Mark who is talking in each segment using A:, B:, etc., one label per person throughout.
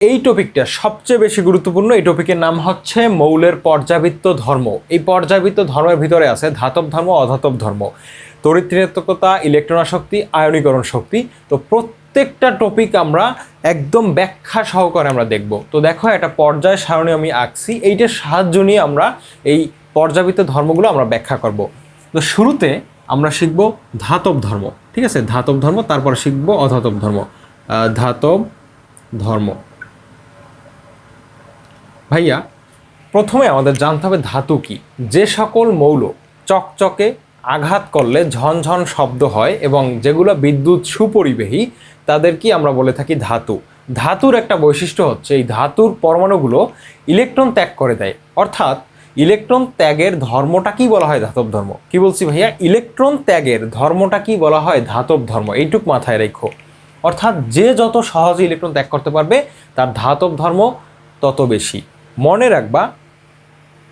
A: এই টপিকটা সবচেয়ে বেশি গুরুত্বপূর্ণ। এই টপিকের নাম হচ্ছে মৌলের পর্যাবৃত্ত ধর্ম। এই পর্যাবৃত্ত ধর্মের ভিতরে আছে ধাতব ধর্ম, অধাতব ধর্ম, তড়িৎ ঋণাত্মকতা, ইলেকট্রন শক্তি, আয়নীকরণ শক্তি। তো প্রত্যেকটা টপিক আমরা একদম ব্যাখ্যা সহকারে আমরা দেখব। তো দেখো একটা পর্যায় সারণী আমি আঁকছি, এইটার সাহায্য নিয়ে আমরা এই পর্যাবৃত্ত ধর্মগুলো আমরা ব্যাখ্যা করব। তো শুরুতে আমরা শিখব ধাতব ধর্ম, ঠিক আছে? ধাতব ধর্ম, তারপর শিখব অধাতব ধর্ম। ধাতব ধর্ম ভাইয়া, প্রথমে আমাদের জানতে হবে ধাতু কি। যে সকল মৌল চকচকে আঘাত করলে ঝনঝন শব্দ হয় এবং যেগুলো বিদ্যুৎ সুপরিবাহী তাদেরকে আমরা বলে থাকি ধাতু। ধাতুর একটা বৈশিষ্ট্য হচ্ছে এই ধাতুর পরমাণুগুলো ইলেকট্রন ত্যাগ করে দেয়, অর্থাৎ ইলেকট্রন ত্যাগের ধর্মটা কি বলা হয়? ধাতব ধর্ম। কি বলছি ভাইয়া? ইলেকট্রন ত্যাগের ধর্মটা কি বলা হয়? ধাতব ধর্ম। এইটুক মাথায় রেখো। অর্থাৎ যে যত সহজে ইলেকট্রন ত্যাগ করতে পারবে তার ধাতব ধর্ম তত বেশি। মনে রাখবা,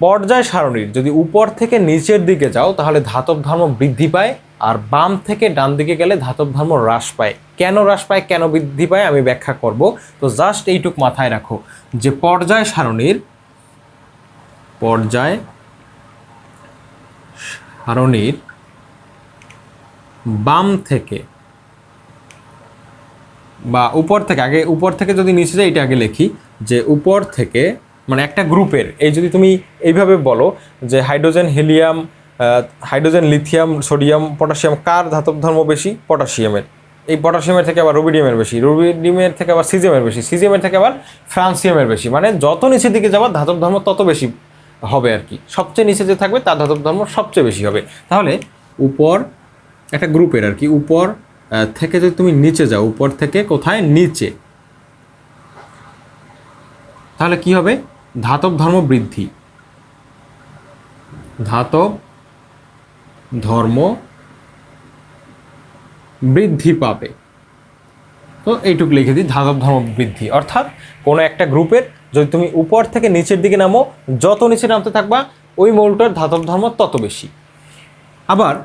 A: পর্যায় সারণীর যদি উপর থেকে নিচের দিকে যাও তাহলে ধাতব ধর্ম বৃদ্ধি পায়, আর বাম থেকে ডান দিকে গেলে ধাতব ধর্ম হ্রাস পায়। কেন হ্রাস পায়, কেন বৃদ্ধি পায় আমি ব্যাখ্যা করব। তো জাস্ট এইটুক মাথায় রাখো যে পর্যায় সারণীর বাম থেকে বা উপর থেকে, আগে উপর থেকে যদি নিচে যাই এটা আগে লিখি, যে উপর থেকে মানে একটা গ্রুপের, এই যদি তুমি এইভাবে বলো যে hydrogen, helium, hydrogen, lithium, sodium, potassium, কার ধাতব ধর্ম বেশি? পটাশিয়ামের। এই পটাশিয়ামের থেকে আবার রুবিডিয়ামের বেশি, রুবিডিয়ামের থেকে আবার সিজিয়ামের বেশি, সিজিয়ামের থেকে আবার ফ্রান্সিয়ামের বেশি। মানে যত নিচের দিকে যাবার ধাতব ধর্ম তত বেশি হবে আর কি। সবচেয়ে নিচে যে থাকবে তার ধাতব ধর্ম সবচেয়ে বেশি হবে। তাহলে উপর একটা গ্রুপের আর কি, উপর থেকে যদি তুমি নিচে যাও, উপর থেকে কোথায়? নিচে, তাহলে কি হবে? ধাতব ধর্ম বৃদ্ধি, ধাতব ধর্ম বৃদ্ধি পাবে। তো এইটুকু লিখে দিই, ধাতব ধর্ম বৃদ্ধি। অর্থাৎ কোনো একটা গ্রুপের যদি তুমি উপর থেকে নিচের দিকে নামো, যত নিচে নামতে থাকবা ওই মৌলটার ধাতব ধর্ম তত বেশি। আবার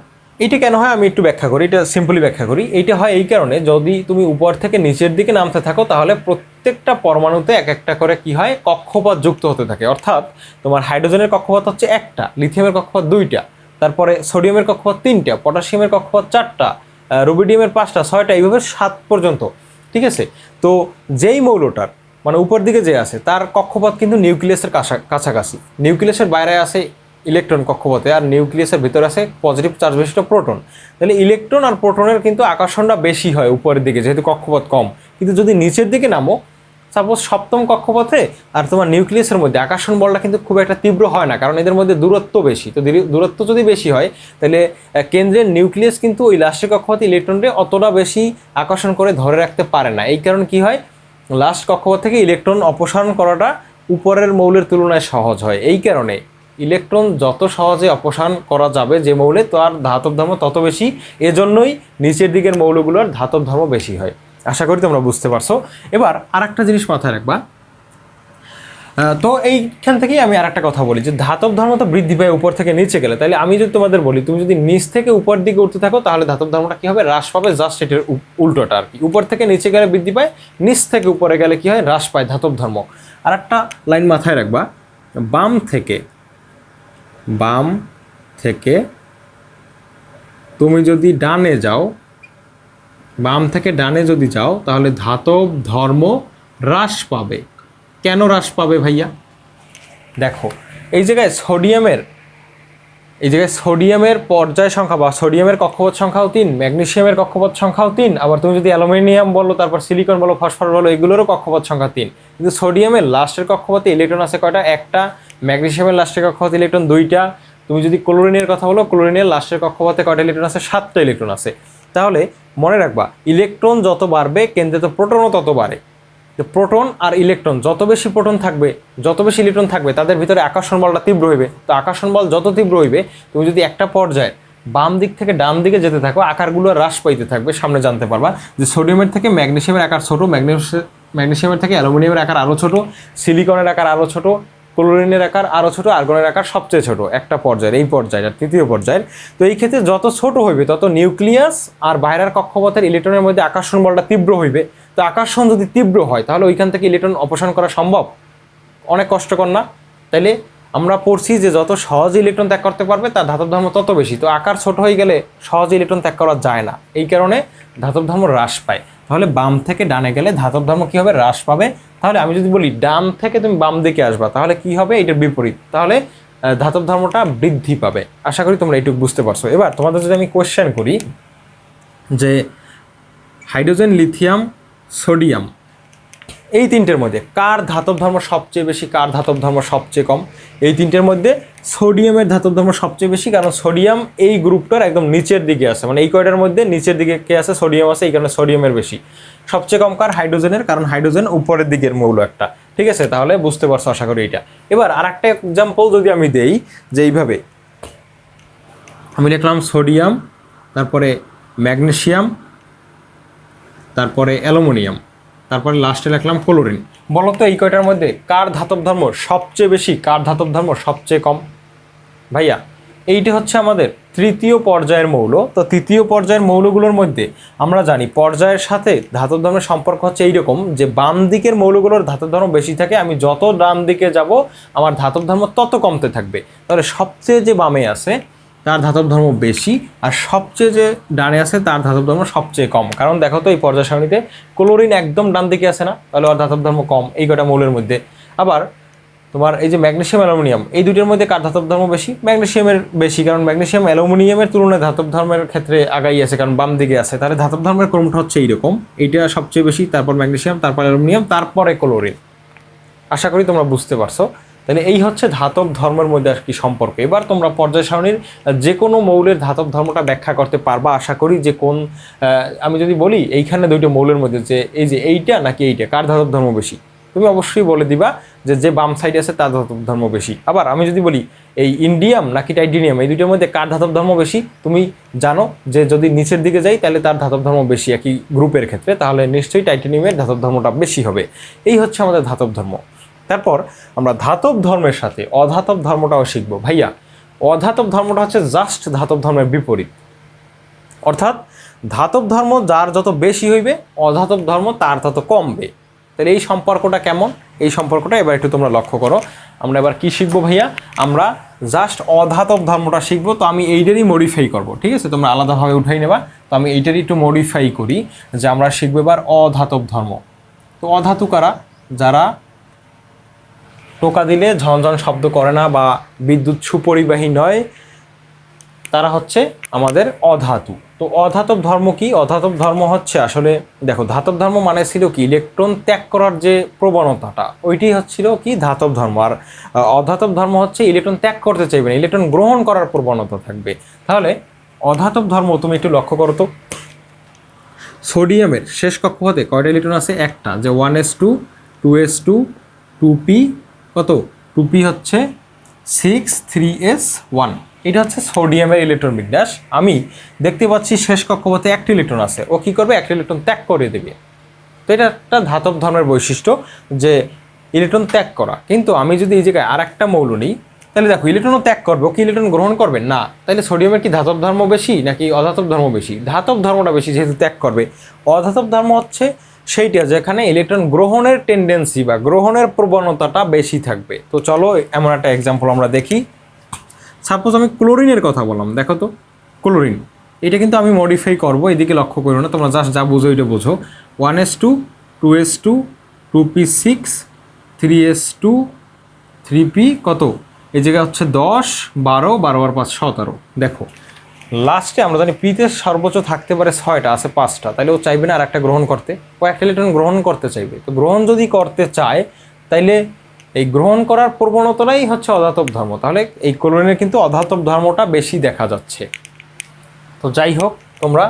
A: এটা কেন হয় আমি একটু ব্যাখ্যা করি, এটা সিম্পলি ব্যাখ্যা করি। এইটা হয় এই কারণে, যদি তুমি উপর থেকে নিচের দিকে নামতে থাকো তাহলে প্রত্যেকটা পরমাণুতে এক একটা করে কি হয়? কক্ষপথ যুক্ত হতে থাকে। অর্থাৎ তোমার হাইড্রোজেনের কক্ষপথ হচ্ছে একটা, লিথিয়ামের কক্ষপথ দুইটা, তারপরে সোডিয়ামের কক্ষপথ তিনটা, পটাশিয়ামের কক্ষপথ চারটা, রুবিডিয়ামের পাঁচটা, ছয়টা, এইভাবে 7 পর্যন্ত। ঠিক আছে? তো যেই মৌলটার মানে উপর দিকে যে আছে তার কক্ষপথ কিন্তু নিউক্লিয়াসের কাছাকাছি, নিউক্লিয়াসের বাইরে আছে ইলেকট্রন কক্ষপথে, আর নিউক্লিয়াসের ভিতরে আছে পজিটিভ চার্জ বিশিষ্ট প্রোটন। তাহলে ইলেকট্রন আর প্রোটনের কিন্তু আকর্ষণটা বেশি হয় উপরের দিকে, যেহেতু কক্ষপথ কম। কিন্তু যদি নিচের দিকে নামো, সাপোজ সপ্তম কক্ষপথে আর তোমার নিউক্লিয়াসের মধ্যে আকর্ষণ বলটা কিন্তু খুব একটা তীব্র হয় না, কারণ এদের মধ্যে দূরত্ব বেশি। তো দূরত্ব যদি বেশি হয় তাহলে কেন্দ্রের নিউক্লিয়াস কিন্তু ওই লাস্টের কক্ষপথে ইলেকট্রনকে অতটা বেশি আকর্ষণ করে ধরে রাখতে পারে না। এই কারণে কি হয়? লাস্ট কক্ষপথ থেকে ইলেকট্রন অপসারণ করাটা উপরের মৌলের তুলনায় সহজ হয়। এই কারণে ইলেকট্রন যত সহজে অপসারণ করা যাবে যে মৌলে, তার ধাতব ধর্ম তত বেশি। এজন্যই নিচের দিকের মৌলগুলোর ধাতব ধর্ম বেশি হয়। আশা করি তোমরা বুঝতে পারছো। এবার আরেকটা জিনিস মাথায় রাখবা। তো এইখান থেকেই আমি আরেকটা কথা বলি যে ধাতব ধর্ম তো বৃদ্ধি পায় উপর থেকে নিচে গেলে। তাহলে আমি যদি তোমাদের বলি, তুমি যদি নিচ থেকে উপর দিকে উঠতে থাকো তাহলে ধাতব ধর্মটা কি হবে? হ্রাস পাবে। জাস্ট এটার উল্টোটা আর কি। উপর থেকে নিচে গেলে বৃদ্ধি পায়, নিচ থেকে উপরে গেলে কি হয়? হ্রাস পায় ধাতব ধর্ম। আর একটা লাইন মাথায় রাখবা, বাম থেকে তুমি যদি ডানে যাও, বাম থেকে ডানে যদি যাও তাহলে ধাতব ধর্ম হ্রাস পাবে। কেন হ্রাস পাবে ভাইয়া? দেখো এই জায়গায় সোডিয়ামের পর্যায় সংখ্যা বা সোডিয়ামের কক্ষপথ সংখ্যাও 3, ম্যাগনেসিয়ামের কক্ষপথ সংখ্যাও 3, আবার তুমি যদি অ্যালুমিনিয়াম বলো, তারপর সিলিকন বলো, ফসফরাস বলো, এগুলোরও কক্ষপথ সংখ্যা 3। কিন্তু সোডিয়ামের লাস্টের কক্ষপথে ইলেকট্রন আছে কয়টা? একটা। ম্যাগনেসিয়ামের লাস্টের কক্ষপথে ইলেকট্রন 2টা। তুমি যদি ক্লোরিনের কথা বলো, ক্লোরিনের লাস্টের কক্ষপথে কয়টা ইলেকট্রন আছে? 7টা ইলেকট্রন আছে। তাহলে মনে রাখবা, ইলেকট্রন যত বাড়বে কেন্দ্রে তো প্রোটনও তত বাড়ে। তো প্রোটন আর ইলেকট্রন, যত বেশি প্রোটন থাকবে, যত বেশি ইলেকট্রন থাকবে, তাদের ভিতরে আকর্ষণ বলটা তীব্র হইবে। তো আকর্ষণ বল যত তীব্র হইবে, তুমি যদি একটা পর্যায়ে বাম দিক থেকে ডান দিকে যেতে থাকো, আকারগুলো হ্রাস পাইতে থাকবে। সামনে জানতে পারবা যে সোডিয়ামের থেকে ম্যাগনেসিয়ামের আকার ছোট, ম্যাগনেসিয়ামের থেকে অ্যালুমিনিয়ামের আকার আরও ছোট, সিলিকনের আকার আরও ছোট, ক্লোরিনের আকার আরও ছোট, আর্গনের আকার সবচেয়ে ছোট একটা পর্যায়ের, এই পর্যায়ের তৃতীয় পর্যায়ের। তো এই ক্ষেত্রে যত ছোট হইবে তত নিউক্লিয়াস আর বাইরের কক্ষপথের ইলেকট্রনের মধ্যে আকর্ষণ বলটা তীব্র হইবে। তো আকর্ষণ যদি তীব্র হয় তাহলে ওইখান থেকে ইলেকট্রন অপসারণ করা সম্ভব? অনেক কষ্টকর না? তাইলে আমরা পড়ছি যে যত সহজে ইলেকট্রন ত্যাগ করতে পারবে তার ধাতব ধর্ম তত বেশি। তো আকার ছোট হয়ে গেলে সহজে ইলেকট্রন ত্যাগ করা যায় না, এই কারণে ধাতব ধর্ম হ্রাস পায়। তাহলে বাম থেকে ডানে গেলে ধাতব ধর্ম কী হবে? হ্রাস পাবে। তাহলে আমি যদি বলি ডান থেকে তুমি বাম দিকে আসবা, তাহলে কি হবে? এটার বিপরীত, তাহলে ধাতব ধর্মটা বৃদ্ধি পাবে। আশা করি তোমরা এইটুকু বুঝতে পারছো। এবার তোমাদের যদি আমি কোয়েশ্চেন করি যে হাইড্রোজেন, লিথিয়াম, সোডিয়াম, এই তিনটের মধ্যে কার ধাতব ধর্ম সবচেয়ে বেশি, কার ধাতব ধর্ম সবচেয়ে কম? এই তিনটের মধ্যে সোডিয়ামের ধাতব ধর্ম সবচেয়ে বেশি, কারণ সোডিয়াম এই গ্রুপটার একদম নিচের দিকে আছে, মানে এই কয়টার মধ্যে নিচের দিকে কে আছে? সোডিয়াম আছে, এই কারণে সোডিয়ামের বেশি। সবচেয়ে কম কার? হাইড্রোজেনের, কারণ হাইড্রোজেন উপরের দিকের মৌল একটা। ঠিক আছে, তাহলে বুঝতে পারছো আশা করি এটা। এবার আর একটা এক্সাম্পল যদি আমি দেই, যে এইভাবে আমি লিখলাম সোডিয়াম, তারপরে ম্যাগনেসিয়াম, তারপরে অ্যালুমিনিয়াম, তারপরে লাস্টে লিখলাম ক্লোরিন। বলো তো এই কয়টার মধ্যে কার ধাতব ধর্ম সবচেয়ে বেশি, কার ধাতব ধর্ম সবচেয়ে কম? ভাইয়া এইটা হচ্ছে আমাদের তৃতীয় পর্যায়ের মৌল। তো তৃতীয় পর্যায়ের মৌলগুলোর মধ্যে আমরা জানি পর্যায়ের সাথে ধাতব ধর্মের সম্পর্ক হচ্ছে এইরকম যে বাম দিকের মৌলগুলোর ধাতব ধর্ম বেশি থাকে, আমি যত ডান দিকে যাব আমার ধাতব ধর্ম তত কমতে থাকবে। তাহলে সবচেয়ে যে বামে আছে তার ধাতব ধর্ম বেশি, আর সবচেয়ে যে ডানে আছে তার ধাতব ধর্ম সবচেয়ে কম। কারণ দেখো তো এই পর্যায় সারণীতে ক্লোরিন একদম ডান দিকে আছে না, তাহলে ওর ধাতব ধর্ম কম এই কটা মৌলের মধ্যে। আবার তোমার এই যে ম্যাগনেসিয়াম, অ্যালুমিনিয়াম, এই দুটোর মধ্যে কার ধাতব ধর্ম বেশি? ম্যাগনেসিয়ামের বেশি, কারণ ম্যাগনেসিয়াম অ্যালুমিনিয়ামের তুলনায় ধাতব ধর্মের ক্ষেত্রে আগাই আছে, কারণ বাম দিকে আছে। তাহলে ধাতব ধর্মের ক্রমটা হচ্ছে এইরকম, এইটা সবচেয়ে বেশি, তারপর ম্যাগনেসিয়াম, তারপর অ্যালুমিনিয়াম, তারপরে ক্লোরিন। আশা করি তোমরা বুঝতে পারছো। তাহলে এই হচ্ছে ধাতব ধর্মের মধ্যে আর কি সম্পর্ক। এবার তোমরা পর্যায় সারণীর যে কোনো মৌলের ধাতব ধর্মটা ব্যাখ্যা করতে পারবা আশা করি, যে কোন আমি যদি বলি এইখানে দুইটা মৌলের মধ্যে যে এই যে এইটা নাকি এইটা, কার ধাতব ধর্ম বেশি, তুমি অবশ্যই বলে দিবা যে যে বাম সাইডে আছে তার ধাতব ধর্ম বেশি। আবার আমি যদি বলি এই ইন্ডিয়াম নাকি টাইটেনিয়াম, এই দুইটার মধ্যে কার ধাতব ধর্ম বেশি, তুমি জানো যে যদি নিচের দিকে যাই তাহলে তার ধাতব ধর্ম বেশি একই গ্রুপের ক্ষেত্রে, তাহলে নিশ্চয়ই টাইটেনিয়ামের ধাতব ধর্মটা বেশি হবে। এই হচ্ছে আমাদের ধাতব ধর্ম। তারপর আমরা ধাতব ধর্মের সাথে অধাতব ধর্মটাও শিখবো। ভাইয়া অধাতব ধর্মটা হচ্ছে জাস্ট ধাতব ধর্মের বিপরীত, অর্থাৎ ধাতব ধর্ম যার যত বেশি হইবে অধাতব ধর্ম তার তত কমবে। তাহলে এই সম্পর্কটা কেমন? এই সম্পর্কটা এবার একটু তোমরা লক্ষ্য করো। আমরা এবার কি শিখবো ভাইয়া? আমরা জাস্ট অধাতব ধর্মটা শিখবো। তো আমি এইটারই মডিফাই করব, ঠিক আছে? তোমরা আলাদাভাবে উঠাই নেবা। তো আমি এইটারই একটু মডিফাই করি, যে আমরা শিখবো এবার অধাতব ধর্ম। তো অধাতু কারা? যারা টোকা দিলে ঝনঝন শব্দ করে না বা বিদ্যুৎ সুপরিবাহী নয়, তারা হচ্ছে আমাদের অধাতু। তো অধাতব ধর্ম কি? অধাতব ধর্ম হচ্ছে আসলে দেখো, ধাতব ধর্ম মানে ছিল কি ইলেকট্রন ত্যাগ করার যে প্রবণতাটা, ওইটি হচ্ছিল কি ধাতব ধর্ম। আর অধাতব ধর্ম হচ্ছে ইলেকট্রন ত্যাগ করতে চাইবে না, ইলেকট্রন গ্রহণ করার প্রবণতা থাকবে। তাহলে অধাতব ধর্ম তুমি একটু লক্ষ্য করো তো, সোডিয়ামের শেষ কক্ষপথে কয়টা ইলেকট্রন আছে? একটা, যে 1s2 2s2 2p, কত 2p হচ্ছে 6 3s1। এটা হচ্ছে সোডিয়ামের ইলেকট্রন বিন্যাস। আমি দেখতে পাচ্ছি শেষ কক্ষপথে একটা ইলেকট্রন আছে, ও কী করবে? একটা ইলেকট্রন ত্যাগ করে দেবে। তো এটা একটা ধাতব ধর্মের বৈশিষ্ট্য, যে ইলেকট্রন ত্যাগ করা। কিন্তু আমি যদি এই জায়গায় আর একটা মৌল নিই, তাহলে দেখো ইলেকট্রনও ত্যাগ করবে, ও কি ইলেকট্রন গ্রহণ করবে না। তাহলে সোডিয়ামের কি ধাতব ধর্ম বেশি নাকি অধাতব ধর্ম বেশি? ধাতব ধর্মটা বেশি, যেহেতু ত্যাগ করবে। অধাতব ধর্ম হচ্ছে সেইটা যেখানে ইলেকট্রন গ্রহণের টেন্ডেন্সি বা গ্রহণের প্রবণতাটা বেশি থাকবে। তো চলো এমন একটা এক্সাম্পল আমরা দেখি। সাপোজ আমি ক্লোরিনের কথা বললাম, দেখো তো ক্লোরিন, এটা কিন্তু আমি মডিফাই করবো, এদিকে লক্ষ্য করো না, তোমরা জাস্ট যা বুঝো এটা বোঝো। 1s2 2s2 2p6 3s2 3p, কত এই জায়গায় হচ্ছে 10 12 12 আর 5 17। দেখো লাস্টে আমরা জানি পিতে সর্বোচ্চ থাকতে পারে 6টা, আছে 5টা, তাহলে ও চাইবে না আর একটা গ্রহণ করতে, ও একটা ইলেকট্রন গ্রহণ করতে চাইবে। তো গ্রহণ যদি করতে চায় তাইলে এই গ্রহণ করার প্রবণতাটাই হচ্ছে অধাতব ধর্ম। তাহলে এই ক্লোরিনের কিন্তু অধাতব ধর্মটা বেশি দেখা যাচ্ছে। তো যাই হোক, তোমরা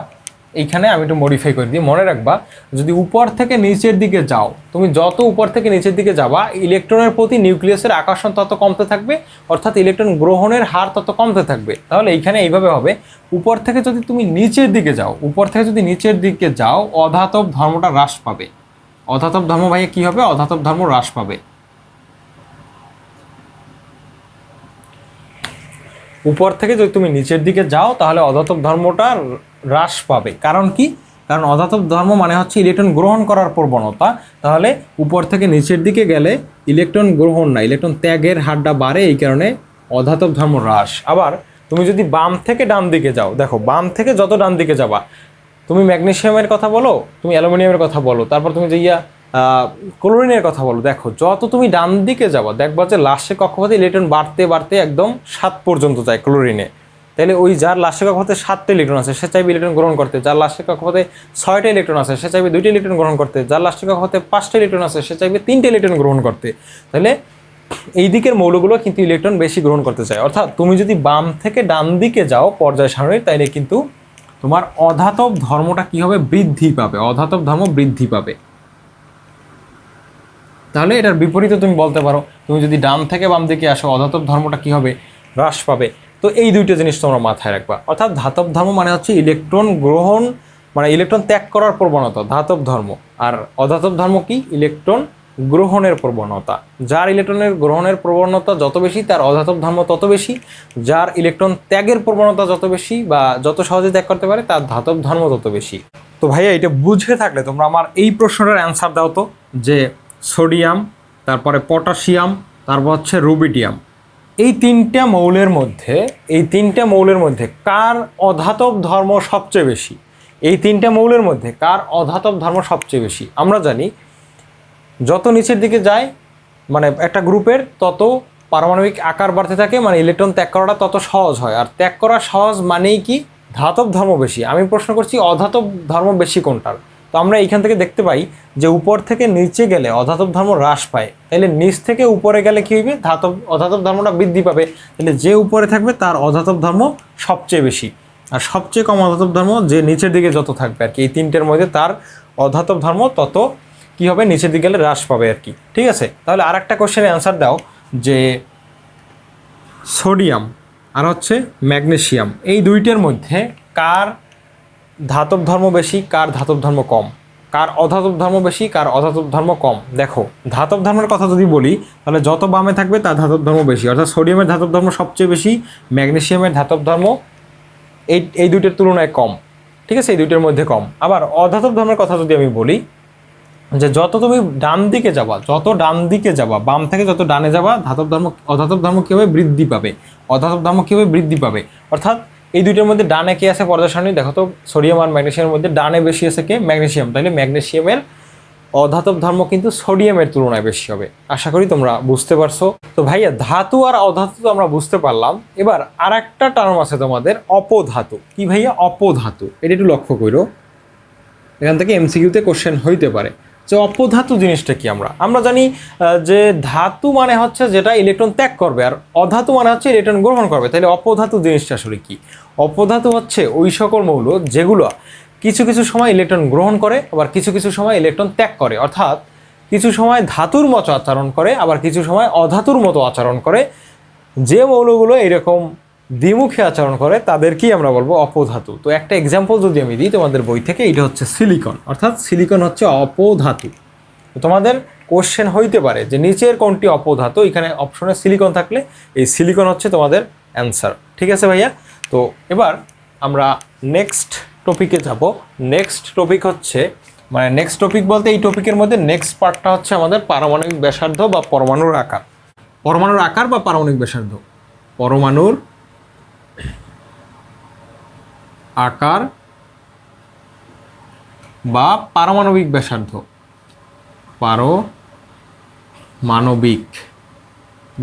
A: এইখানে আমি একটু মডিফাই করে দিই। মনে রাখবা, যদি উপর থেকে নিচের দিকে যাও, তুমি যত উপর থেকে নিচের দিকে যাবা ইলেকট্রনের প্রতি নিউক্লিয়াসের আকর্ষণ তত কমতে থাকবে, অর্থাৎ ইলেকট্রন গ্রহণের হার তত কমতে থাকবে। তাহলে এইখানে এইভাবে হবে, উপর থেকে যদি তুমি নিচের দিকে যাও, উপর থেকে যদি নিচের দিকে যাও অধাতব ধর্মটা হ্রাস পাবে। অধাতব ধর্ম ভাইয়া কী হবে? অধাতব ধর্ম হ্রাস পাবে। উপর থেকে যদি তুমি নিচের দিকে যাও তাহলে অধাতব ধর্মটা হ্রাস পাবে। কারণ কি? কারণ অধাতব ধর্ম মানে হচ্ছে ইলেকট্রন গ্রহণ করার প্রবণতা। তাহলে উপর থেকে নিচের দিকে গেলে ইলেকট্রন গ্রহণ না, ইলেকট্রন ত্যাগের হারটা বাড়ে, এই কারণে অধাতব ধর্ম হ্রাস। আবার তুমি যদি বাম থেকে ডান দিকে যাও, দেখো বাম থেকে যত ডান দিকে যাবা, তুমি ম্যাগনেসিয়ামের কথা বলো, তুমি অ্যালুমিনিয়ামের কথা বলো, তারপর তুমি যে ক্লোরিনের কথা বলো, দেখো যত তুমি ডান দিকে যাবা দেখবা যে লাস্টের কক্ষপথে ইলেকট্রন বাড়তে বাড়তে একদম 7 পর্যন্ত যায় ক্লোরিনে। তাহলে ওই যার লাস্টের কক্ষপথে 7টা ইলেকট্রন আছে সে চাইবে ইলেকট্রন গ্রহণ করতে, যার লাস্টের কক্ষপথে 6টা ইলেকট্রন আছে সে চাইবে 2টা ইলেকট্রন গ্রহণ করতে, যার লাস্টের কক্ষপথে 5টা ইলেকট্রন আছে সে চাইবে 3টা ইলেকট্রন গ্রহণ করতে। তাহলে এই দিকের মৌলগুলো কিন্তু ইলেকট্রন বেশি গ্রহণ করতে চায়। অর্থাৎ তুমি যদি বাম থেকে ডান দিকে যাও পর্যায় সারণীর, তাইলে কিন্তু তোমার অধাতব ধর্মটা কি হবে? বৃদ্ধি পাবে, অধাতব ধর্ম বৃদ্ধি পাবে। তাহলে এটার বিপরীতে তুমি বলতে পারো, তুমি যদি ডান থেকে বাম দিকে আসো অধাতব ধর্মটা কি হবে? হ্রাস পাবে। তো এই দুইটা জিনিস তোমরা মাথায় রাখবা। অর্থাৎ ধাতব ধর্ম মানে হচ্ছে ইলেকট্রন গ্রহণ, মানে ইলেকট্রন ত্যাগ করার প্রবণতা, ধাতব ধর্ম। আর অধাতব ধর্ম কি? ইলেকট্রন গ্রহণের প্রবণতা। যার ইলেকট্রনের গ্রহণের প্রবণতা যত বেশি তার অধাতব ধর্ম তত বেশি, যার ইলেকট্রন ত্যাগের প্রবণতা যত বেশি বা যত সহজে ত্যাগ করতে পারে তার ধাতব ধর্ম তত বেশি। তো ভাইয়া এটা বুঝে থাকলে তোমরা আমার এই প্রশ্নটার অ্যান্সার দাও তো, যে সোডিয়াম, তারপরে পটাশিয়াম, তারপর হচ্ছে রুবিডিয়াম, এই তিনটা মৌলের মধ্যে কার অধাতব ধর্ম সবচেয়ে বেশি? এই তিনটা মৌলের মধ্যে কার অধাতব ধর্ম সবচেয়ে বেশি? আমরা জানি যত নিচের দিকে যায় মানে একটা গ্রুপের তত পারমাণবিক আকার বাড়তে থাকে, মানে ইলেকট্রন ত্যাগ করাটা তত সহজ হয়। আর ত্যাগ করা সহজ মানেই কি? ধাতব ধর্ম বেশি। আমি প্রশ্ন করছি অধাতব ধর্ম বেশি কোনটার? তো আমরা এইখান থেকে দেখতে পাই যে উপর থেকে নিচে গেলে অধাতব ধর্ম হ্রাস পায়, তাহলে নিচ থেকে উপরে গেলে কী হইবে? অধাতব ধর্মটা বৃদ্ধি পাবে। তাহলে যে উপরে থাকবে তার অধাতব ধর্ম সবচেয়ে বেশি, আর সবচেয়ে কম অধাতব ধর্ম যে নিচের দিকে যত থাকবে আর কি, এই তিনটের মধ্যে তার অধাতব ধর্ম তত কি হবে? নিচের দিকে গেলে হ্রাস পাবে আর কি। ঠিক আছে, তাহলে আর একটা কোশ্চেনের অ্যান্সার দাও যে সোডিয়াম আর হচ্ছে ম্যাগনেসিয়াম, এই দুইটার মধ্যে কার ধাতব ধর্ম বেশি, কার ধাতব ধর্ম কম? কার অধাতব ধর্ম বেশি, কার অধাতব ধর্ম কম? দেখো ধাতব ধর্মের কথা যদি বলি তাহলে যত বামে থাকবে তার ধাতব ধর্ম বেশি, অর্থাৎ সোডিয়ামের ধাতব ধর্ম সবচেয়ে বেশি, ম্যাগনেসিয়ামের ধাতব ধর্ম এই দুইটার তুলনায় কম। ঠিক আছে, এই দুইটার মধ্যে কম। আবার অধাতব ধর্মের কথা যদি আমি বলি, যে যত তুমি ডান দিকে যাবা বাম থেকে যত ডানে যাবা অধাতব ধর্ম কী হবে? বৃদ্ধি পাবে। অধাতব ধর্ম কী হবে? বৃদ্ধি পাবে। অর্থাৎ এই দুইটার মধ্যে ডানে কে আছে পর্যায় সারণী? দেখো তো সোডিয়াম আর ম্যাগনেসিয়ামের মধ্যে ডানে বেশি আছে কে? ম্যাগনেসিয়াম। তাহলে ম্যাগনেসিয়ামের অধাতব ধর্ম কিন্তু সোডিয়ামের তুলনায় বেশি হবে। আশা করি তোমরা বুঝতে পারছো। তো ভাইয়া ধাতু আর অধাতু তো আমরা বুঝতে পারলাম, এবার আর একটা টার্ম আছে তোমাদের, অপধাতু। কি ভাইয়া? অপধাতু। এটা একটু লক্ষ্য করো, এখান থেকে এমসিকিউতে কোশ্চেন হইতে পারে যে অপধাতু জিনিসটা কি। আমরা জানি যে ধাতু মানে হচ্ছে যেটা ইলেকট্রন ত্যাগ করবে, আর অধাতু মানে হচ্ছে ইলেকট্রন গ্রহণ করবে। তাহলে অপধাতু জিনিসটা আসলে কি? অপধাতু হচ্ছে ওই সকল মৌল যেগুলো কিছু কিছু সময় ইলেকট্রন গ্রহণ করে, আবার কিছু কিছু সময় ইলেকট্রন ত্যাগ করে। অর্থাৎ কিছু সময় ধাতুর মতো আচরণ করে, আবার কিছু সময় অধাতুর মতো আচরণ করে। যে মৌলগুলো এরকম দ্বিমুখী আচরণ করে তাদেরকেই আমরা বলবো অপধাতু। তো একটা এক্সাম্পল যদি আমি দিই তোমাদের বই থেকে, এটা হচ্ছে সিলিকন। অর্থাৎ সিলিকন হচ্ছে অপধাতু। তোমাদের কোশ্চেন হইতে পারে যে নিচের কোনটি অপধাতু, এখানে অপশনে সিলিকন থাকলে এই সিলিকন হচ্ছে তোমাদের অ্যান্সার। ঠিক আছে ভাইয়া, তো এবার আমরা নেক্সট টপিকে যাব। নেক্সট টপিক হচ্ছে, মানে নেক্সট টপিক বলতে এই টপিকের মধ্যে নেক্সট পার্টটা হচ্ছে আমাদের পারমাণবিক ব্যাসার্ধ বা পরমাণুর আকার। পরমাণুর আকার বা পারমাণবিক ব্যাসার্ধ, পরমাণুর আকার বা পারমাণবিক ব্যাসার্ধ, পারমাণবিক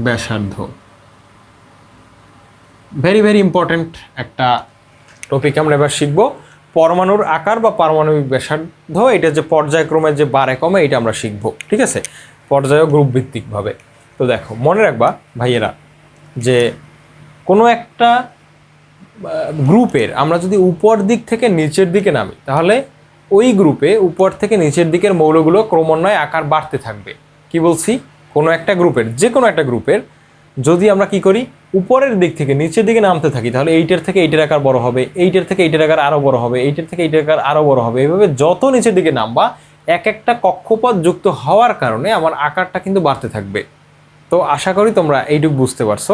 A: ব্যাসার্ধ ভেরি ভেরি ইম্পর্ট্যান্ট একটা টপিক আমরা এবার শিখব। পরমাণুর আকার বা পারমাণবিক ব্যাসার্ধ, এটা যে পর্যায়ক্রমে যে বাড়ে কমে এটা আমরা শিখব। ঠিক আছে, পর্যায় ও গ্রুপ ভিত্তিকভাবে। তো দেখো মনে রাখবা ভাইয়েরা, যে কোনো একটা গ্রুপের আমরা যদি উপর দিক থেকে নিচের দিকে নামি, তাহলে ওই গ্রুপে উপর থেকে নিচের দিকের মৌলগুলো ক্রমান্বয়ে আকার বাড়তে থাকবে। কি বলছি? কোনো একটা গ্রুপের, যে কোনো একটা গ্রুপের যদি আমরা কি করি, উপরের দিক থেকে নিচের দিকে নামতে থাকি, তাহলে এইটার থেকে এইটার আকার বড় হবে, এইটার থেকে এইটার আকার আরও বড় হবে, এইটার থেকে এইটার আকার আরও বড় হবে। এইভাবে যত নিচের দিকে নামবা এক একটা কক্ষপথ যুক্ত হওয়ার কারণে আমার আকারটা কিন্তু বাড়তে থাকবে। তো আশা করি তোমরা এইটুকু বুঝতে পারছো।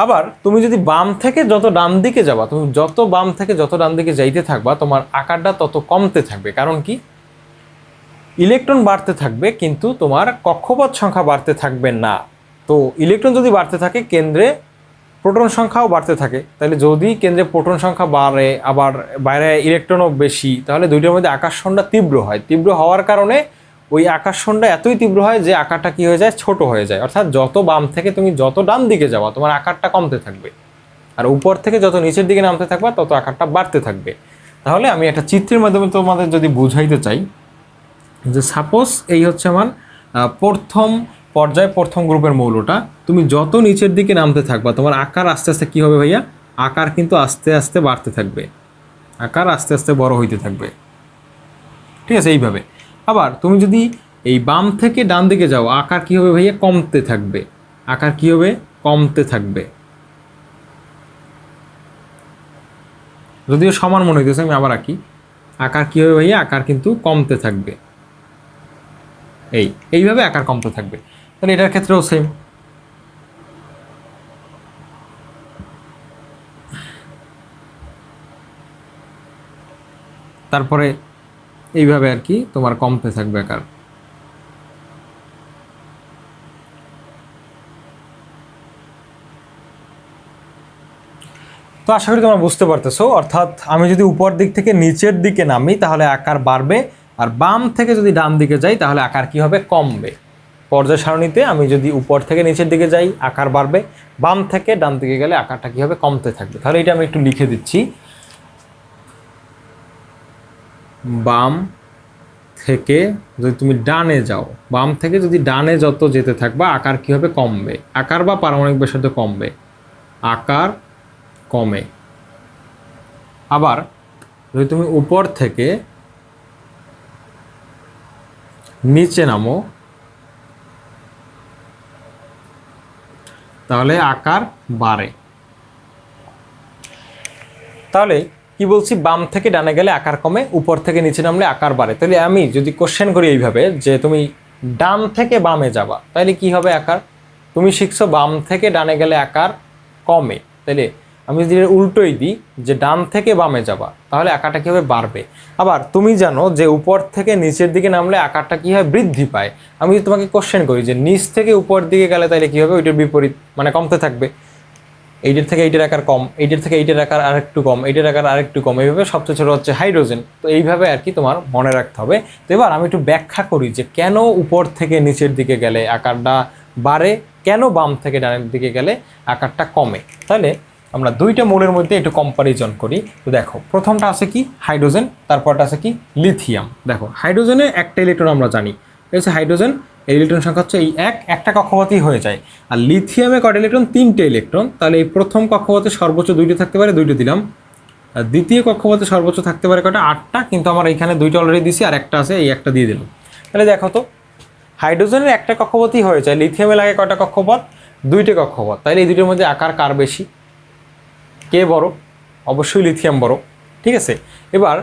A: আবার তুমি যদি বাম থেকে যত ডান দিকে যাবা, তুমি যত বাম থেকে যত ডান দিকে যাইতে থাকবা, তোমার আকারটা তত কমতে থাকবে। কারণ কি, ইলেকট্রন বাড়তে থাকবে কিন্তু তোমার কক্ষপথ সংখ্যা বাড়তে থাকবে না। তো ইলেকট্রন যদি বাড়তে থাকে, কেন্দ্রে প্রোটন সংখ্যাও বাড়তে থাকে। তাহলে যদি কেন্দ্রে প্রোটন সংখ্যা বাড়ে, আবার বাইরে ইলেকট্রনও বেশি, তাহলে দুইটার মধ্যে আকর্ষণটা তীব্র হয়। তীব্র হওয়ার কারণে ওই আকর্ষণটা এতই তীব্র হয় যে আকারটা কী হয়ে যায়, ছোট হয়ে যায়। অর্থাৎ যত বাম থেকে তুমি যত ডান দিকে যাওয়া, তোমার আকারটা কমতে থাকবে, আর উপর থেকে যত নিচের দিকে নামতে থাকবা তত আকারটা বাড়তে থাকবে। তাহলে আমি একটা চিত্রের মাধ্যমে তোমাদের যদি বুঝাইতে চাই যে সাপোজ এই হচ্ছে আমার প্রথম পর্যায়ে প্রথম গ্রুপের মৌলটা, তুমি যত নিচের দিকে নামতে থাকবা তোমার আকার আস্তে আস্তে কী হবে ভাইয়া, আকার কিন্তু আস্তে আস্তে বাড়তে থাকবে, আকার আস্তে আস্তে বড় হইতে থাকবে। ঠিক আছে, এইভাবে। আবার তুমি যদি এই বাম থেকে ডান দিকে যাও, আকার কী হবে ভাইয়া, কমতে থাকবে, আকার কী হবে, কমতে থাকবে। যদিও সমান মনে হইতেছে, আমি আবার আঁকি, আকার কী হবে ভাইয়া, আকার কিন্তু কমতে থাকবে। এইভাবে আকার কমতে থাকবে। তাহলে এটার ক্ষেত্রেও সেম। তারপরে এইভাবে আর কি তোমার কমতে থাকবে আকার। তো আশা করি তোমরা বুঝতে পারতেছো। অর্থাৎ আমি যদি উপর দিক থেকে নিচের দিকে নামি তাহলে আকার বাড়বে, আর বাম থেকে যদি ডান দিকে যাই তাহলে আকার কি হবে, কমবে। পর্যায় সারণীতে আমি যদি উপর থেকে নিচের দিকে যাই আকার বাড়বে, বাম থেকে ডান দিকে গেলে আকারটা কি হবে, কমতে থাকবে। তাহলে এটা আমি একটু লিখে দিচ্ছি, বাম থেকে যদি তুমি ডানে যাও, বাম থেকে যদি ডানে যত যেতে থাকবা আকার কি হবে, কমবে। আকার বা পারমাণবিক ব্যাসার্ধ কমবে, আকার কমে। আবার যদি তুমি উপর থেকে নিচে নামো তাহলে আকার বাড়ে। তাহলে কি বলছি, বাম থেকে ডানে গেলে আকার কমে, উপর থেকে নিচে নামলে আকার বাড়ে। তাহলে আমি যদি কোশ্চেন করি এইভাবে যে তুমি ডান থেকে বামে যাবা তাহলে কি হবে আকার, তুমি শিখছো বাম থেকে ডানে গেলে আকার কমে, তাহলে আমি যদি উল্টোই দিই যে ডান থেকে বামে যাবা তাহলে আকারটা কী হবে, বাড়বে। আবার তুমি জানো যে উপর থেকে নিচের দিকে নামলে আকারটা কী হয়, বৃদ্ধি পায়। আমি যদি তোমাকে কোশ্চেন করি যে নিচ থেকে উপর দিকে গেলে তাহলে কী হবে, ওইটার বিপরীত, মানে কমতে থাকবে। এইটার থেকে এইটার আকার কম, এইটার থেকে এইটার আকার আরেকটু কম, এইটার আকার আরেকটু কম, এইভাবে সবচেয়ে ছোটো হচ্ছে হাইড্রোজেন। তো এইভাবে আর কি তোমার মনে রাখতে হবে। তো এবার আমি একটু ব্যাখ্যা করি যে কেন উপর থেকে নিচের দিকে গেলে আকারটা বাড়ে, কেন বাম থেকে ডানের দিকে গেলে আকারটা কমে। তাহলে আমরা দুইটা মৌলের মধ্যে একটু কম্পারিজন করি। তো দেখো প্রথমটা আছে কি, হাইড্রোজেন, তারপরটা আছে কি, লিথিয়াম। দেখো হাইড্রোজেনে একটা ইলেকট্রন আমরা জানি, এই হচ্ছে হাইড্রোজেন, এর ইলেকট্রন সংখ্যা হচ্ছে এই একটা কক্ষপথেই হয়ে যায়। আর লিথিয়ামে কয়টা ইলেকট্রন, তিনটে ইলেকট্রন। তাহলে এই প্রথম কক্ষপথে সর্বোচ্চ দুইটা থাকতে পারে, দুইটা দিলাম। আর দ্বিতীয় কক্ষপথে সর্বোচ্চ থাকতে পারে কয়টা, 8টা, কিন্তু আমার এইখানে দুইটা অলরেডি দিছি আর একটা আছে, এই একটা দিয়ে দিলাম। তাহলে দেখো তো হাইড্রোজেনের একটা কক্ষপথই হয়ে যায়, লিথিয়ামে লাগে কয়টা কক্ষপথ, দুইটা কক্ষপথ। তাহলে এই দুইটার মধ্যে আকার কার বেশি, কে বড়, অবশ্যই লিথিয়াম বড়। ঠিক আছে, এবার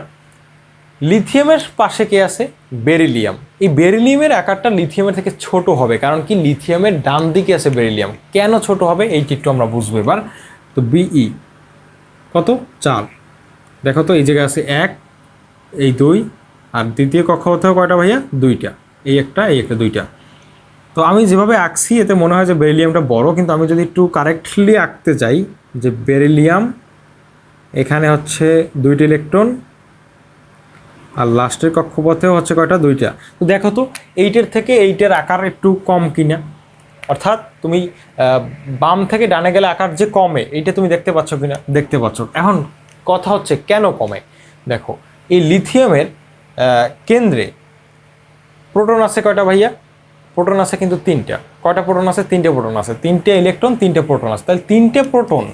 A: লিথিয়ামের পাশে কে আছে, বেরিলিয়াম। এই বেরিলিয়ামের আকারটা লিথিয়ামের থেকে ছোট হবে, কারণ কি লিথিয়ামের ডান দিকে আছে বেরিলিয়াম। কেন ছোট হবে এইটি একটু আমরা বুঝবো এবার। তো বিই কত, 4। দেখো তো এই জায়গায় আছে 1, এই 2, আর দ্বিতীয় কক্ষপথেও কয়টা ভাইয়া, 2টা, এই একটা, এই একটা, 2টা। তো আমি যেভাবে আঁকছি এতে মনে হয় যে বেরিলিয়ামটা বড়, কিন্তু আমি যদি একটু কারেক্টলি আঁকতে চাই যে বেরিলিয়াম এখানে হচ্ছে 2টি ইলেকট্রন, আর লাস্টের কক্ষপথেও হচ্ছে কয়টা, 2টা। তো দেখো তো এইটার থেকে এইটার আকার একটু কম কিনা, অর্থাৎ তুমি বাম থেকে ডানে গেলে আকার যে কমে এইটা তুমি দেখতে পাচ্ছ কিনা, দেখতে পাচ্ছ। এখন কথা হচ্ছে কেন কমে। দেখো এই লিথিয়ামের কেন্দ্রে প্রোটন আছে কয়টা ভাইয়া, প্রোটন আছে কিন্তু 3টা। কয়টা প্রোটন আছে, 3টে প্রোটন আছে, 3টে ইলেকট্রন 3টে প্রোটন আছে। তাহলে 3টে প্রোটন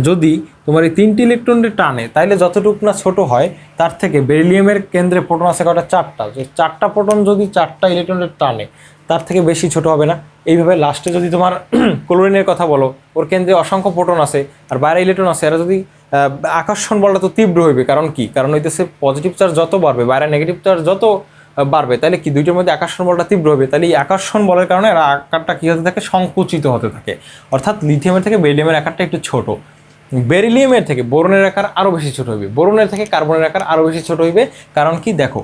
A: যদি তোমার এই 3টি ইলেকট্রনের টানে তাহলে যতটুকু না ছোট হয়, তার থেকে বেরিলিয়ামের কেন্দ্রে প্রোটন আছে কয়টা, 4টা। যে 4টা প্রোটন যদি 4টা ইলেকট্রনের টানে তার থেকে বেশি ছোট হবে না। এইভাবে লাস্টে যদি তোমার ক্লোরিনের কথা বলো, ওর কেন্দ্রে অসংখ্য প্রোটন আছে আর বাইরে ইলেকট্রন আছে, এরা যদি আকর্ষণ বলটা তো তীব্র হইবে। কারণ কি, কারণ হইতেছে পজিটিভ চার্জ যত বাড়বে, বাইরে নেগেটিভ চার্জ যত বাড়বে, তাহলে কি দুইটার মধ্যে আকর্ষণ বলটা তীব্র হবে, তাহলে এই আকর্ষণ বলের কারণে এর আকারটা কী হতে থাকে, সংকুচিত হতে থাকে। অর্থাৎ লিথিয়ামের থেকে বেরিলিয়ামের আকারটা একটু ছোট, বেরিলিয়ামের থেকে বোরনের আকার আরও বেশি ছোট হইবে, বোরনের থেকে কার্বনের আকার আরও বেশি ছোট হইবে। কারণ কি দেখো,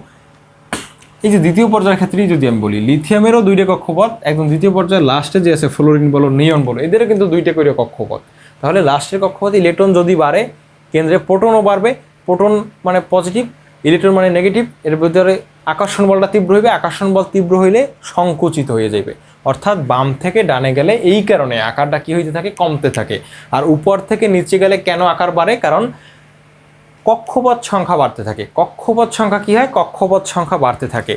A: এই যে দ্বিতীয় পর্যায়ের ক্ষেত্রেই যদি আমি বলি, লিথিয়ামেরও দুইটা কক্ষপথ, একদম দ্বিতীয় পর্যায়ে লাস্টে যে আছে ফ্লোরিন বলো নিয়ন বলো, এদেরও কিন্তু দুইটা করে কক্ষপথ। তাহলে লাস্টের কক্ষপথে ইলেকট্রন যদি বাড়ে, কেন্দ্রে প্রোটনও বাড়বে, প্রোটন মানে পজিটিভ, ইলেকট্রন মানে নেগেটিভ, এর ভিতরে আকর্ষণ বলটা তীব্র হইবে, আকর্ষণ বল তীব্র হইলে সংকুচিত হয়ে যাবে। অর্থাৎ বাম থেকে ডানে গেলে এই কারণে আকারটা কী হইতে থাকে, কমতে থাকে। আর উপর থেকে নিচে গেলে কেন আকার বাড়ে, কারণ কক্ষপথ সংখ্যা বাড়তে থাকে। কক্ষপথ সংখ্যা কী হয়, কক্ষপথ সংখ্যা বাড়তে থাকে।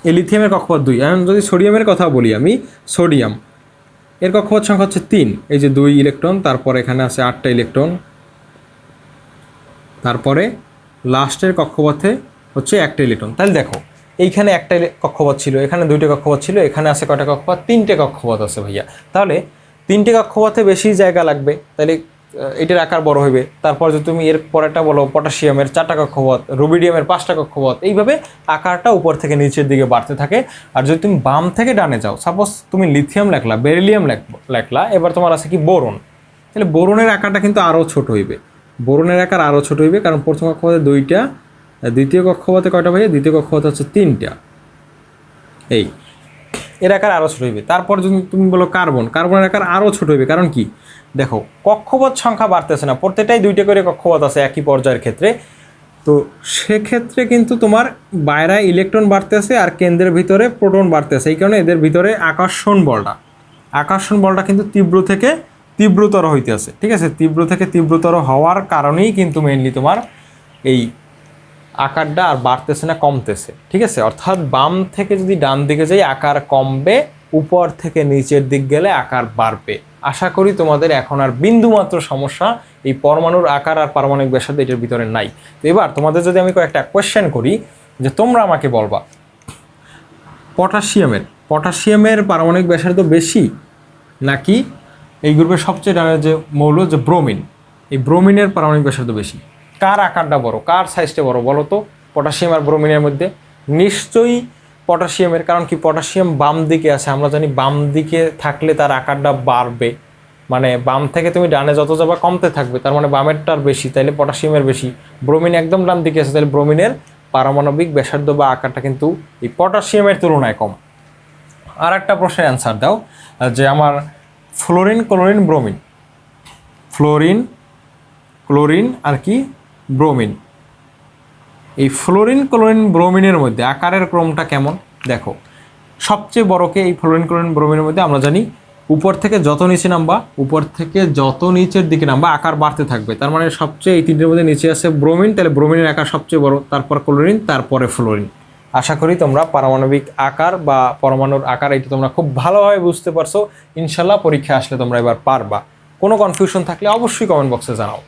A: এই লিথিয়ামের কক্ষপথ 2। এখন যদি সোডিয়ামের কথা বলি আমি, সোডিয়াম এর কক্ষপথ সংখ্যা হচ্ছে 3, এই যে 2 ইলেকট্রন, তারপর এখানে আছে 8টা ইলেকট্রন, তারপরে লাস্টের কক্ষপথে হচ্ছে 1টা ইলেকট্রন। তাহলে দেখো এইখানে একটা কক্ষপথ ছিল, এখানে 2টে কক্ষপথ ছিল, এখানে আছে কয়টা কক্ষপথ, 3টে কক্ষপথ আছে ভাইয়া। তাহলে 3টে কক্ষপথে বেশি জায়গা লাগবে, তাহলে এটার আকার বড় হইবে। তারপর যদি তুমি এর পরেরটা বলো, পটাশিয়ামের 4টা কক্ষপথ, রুবিডিয়ামের 5টা কক্ষপথ, এইভাবে আকারটা উপর থেকে নিচের দিকে বাড়তে থাকে। আর যদি তুমি বাম থেকে ডানে যাও, সাপোজ তুমি লিথিয়াম লেখলা, বেরিলিয়াম লেখলা, এবার তোমার আছে কি বোরন, তাহলে বোরনের আকারটা কিন্তু আরও ছোট হইবে, বোরনের আকার আরও ছোট হইবে, কারণ প্রথম কক্ষপথে 2টা, দ্বিতীয় কক্ষপথে কয়টা ভাইয়া, দ্বিতীয় কক্ষপথে হচ্ছে 3টা, এই এর আকার আরও ছোট হইবে। তারপর যদি তুমি বলো কার্বন, কার্বনের আকার আরও ছোট হইবে। কারণ কি দেখো, কক্ষপথ সংখ্যা বাড়তেছে না, প্রত্যেকটাই 2টা করে কক্ষপথ আছে একই পর্যায়ের ক্ষেত্রে, তো সেক্ষেত্রে কিন্তু তোমার বাইরে ইলেকট্রন বাড়তেছে আর কেন্দ্রের ভিতরে প্রোটন বাড়তেছে। এই কারণে এদের ভিতরে আকর্ষণ বলটা কিন্তু তীব্র থেকে তীব্রতর হইতেছে, ঠিক আছে, তীব্র থেকে তীব্রতর হওয়ার কারণেই কিন্তু মেইনলি তোমার এই আকারটা আর বাড়তেছে না, কমতেছে, ঠিক আছে। অর্থাৎ বাম থেকে যদি ডান দিকে যাই আকার কমবে, উপর থেকে নিচের দিক গেলে আকার বাড়বে। আশা করি তোমাদের এখন আর বিন্দুমাত্র সমস্যা এই পরমাণুর আকার আর পারমাণবিক ব্যাসার্ধ এটার ভিতরে নাই। তো এবার তোমাদের যদি আমি কয়েকটা কোয়েশ্চেন করি, যে তোমরা আমাকে বলবা পটাশিয়ামের পারমাণবিক ব্যাসার্ধ বেশি নাকি এই গ্রুপের সবচেয়ে ডানের যে মৌল যে ব্রোমিন, এই ব্রোমিনের পারমাণবিক ব্যাসার্ধ বেশি, কার আকারটা বড়, কার সাইজটা বড় বলো তো, পটাশিয়াম আর ব্রোমিনের মধ্যে? নিশ্চয়ই পটাশিয়ামের, কারণ কি পটাশিয়াম বাম দিকে আছে, আমরা জানি বাম দিকে থাকলে তার আকারটা বাড়বে, মানে বাম থেকে তুমি ডানে যত যাবা কমতে থাকবে, তার মানে বামেরটার বেশি, তাইলে পটাশিয়ামের বেশি। ব্রোমিন একদম ডান দিকে আছে, তাহলে ব্রোমিনের পারমাণবিক ব্যাসার্ধ বা আকারটা কিন্তু এই পটাশিয়ামের তুলনায় কম। আর একটা প্রশ্নের অ্যান্সার দাও, যে আমার fluorine, chlorine, bromine, fluorine, chlorine আর কি ব্রোমিন, এই ফ্লোরিন, ক্লোরিন, ব্রোমিনের মধ্যে আকারের ক্রমটা কেমন? দেখো সবচেয়ে বড়কে এই ফ্লোরিন, ক্লোরিন, ব্রোমিনের মধ্যে আমরা জানি উপর থেকে যত নিচে নামবা, উপর থেকে যত নিচের দিকে নামবা আকার বাড়তে থাকবে। তার মানে সবচেয়ে এই তিনটের মধ্যে নিচে আছে ব্রোমিন, তাহলে ব্রোমিনের আকার সবচেয়ে বড়, তারপর ক্লোরিন, তারপরে ফ্লোরিন। আশা করি তোমরা পারমাণবিক আকার বা পরমাণুর আকার এটা তোমরা খুব ভালোভাবে বুঝতে পারছো। ইনশাল্লাহ পরীক্ষা আসলে তোমরা এবার পারবা। কোনো কনফিউশন থাকলে অবশ্যই কমেন্ট বক্সে জানাও।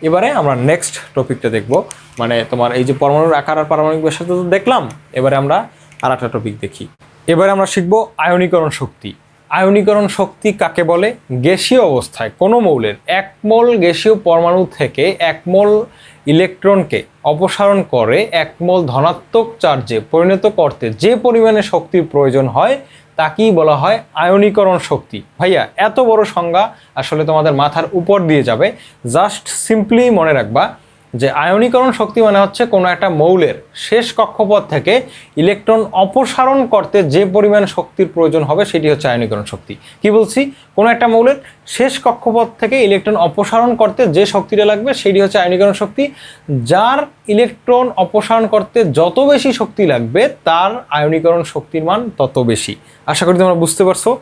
A: এবারে আমরা নেক্সট টপিকটা দেখব, মানে তোমার এই যে পরমাণুর আকার আর পারমাণবিক ব্যাসার্ধ তো দেখলাম, এবারে আমরা আর একটা টপিক দেখি। এবারে আমরা শিখবো আয়নীকরণ শক্তি। আয়নীকরণ শক্তি কাকে বলে? গ্যাসীয় অবস্থায় কোনো মৌলের 1 মোল গ্যাসীয় পরমাণু থেকে 1 মোল ইলেকট্রনকে অপসারণ করে 1 মোল ধনাত্মক চার্জে পরিণত করতে যে পরিমাণে শক্তির প্রয়োজন হয় তাকেই বলা হয় আয়নীকরণ শক্তি। ভাইয়া এত বড় সংজ্ঞা আসলে তোমাদের মাথার উপর দিয়ে যাবে, জাস্ট সিম্পলি মনে রাখবা যে আয়নীকরণ শক্তি মানে হচ্ছে কোনো একটা মৌলের শেষ কক্ষপথ থেকে ইলেকট্রন অপসারণ করতে যে পরিমাণ শক্তির প্রয়োজন হবে সেটি হচ্ছে আয়নীকরণ শক্তি। কি বলছি? কোনো একটা মৌলের শেষ কক্ষপথ থেকে ইলেকট্রন অপসারণ করতে যে শক্তিটা লাগবে সেটি হচ্ছে আয়নীকরণ শক্তি। যার ইলেকট্রন অপসারণ করতে যত বেশি শক্তি লাগবে তার আয়নীকরণ শক্তির মান তত বেশি। আশা করি তোমরা বুঝতে পারছো।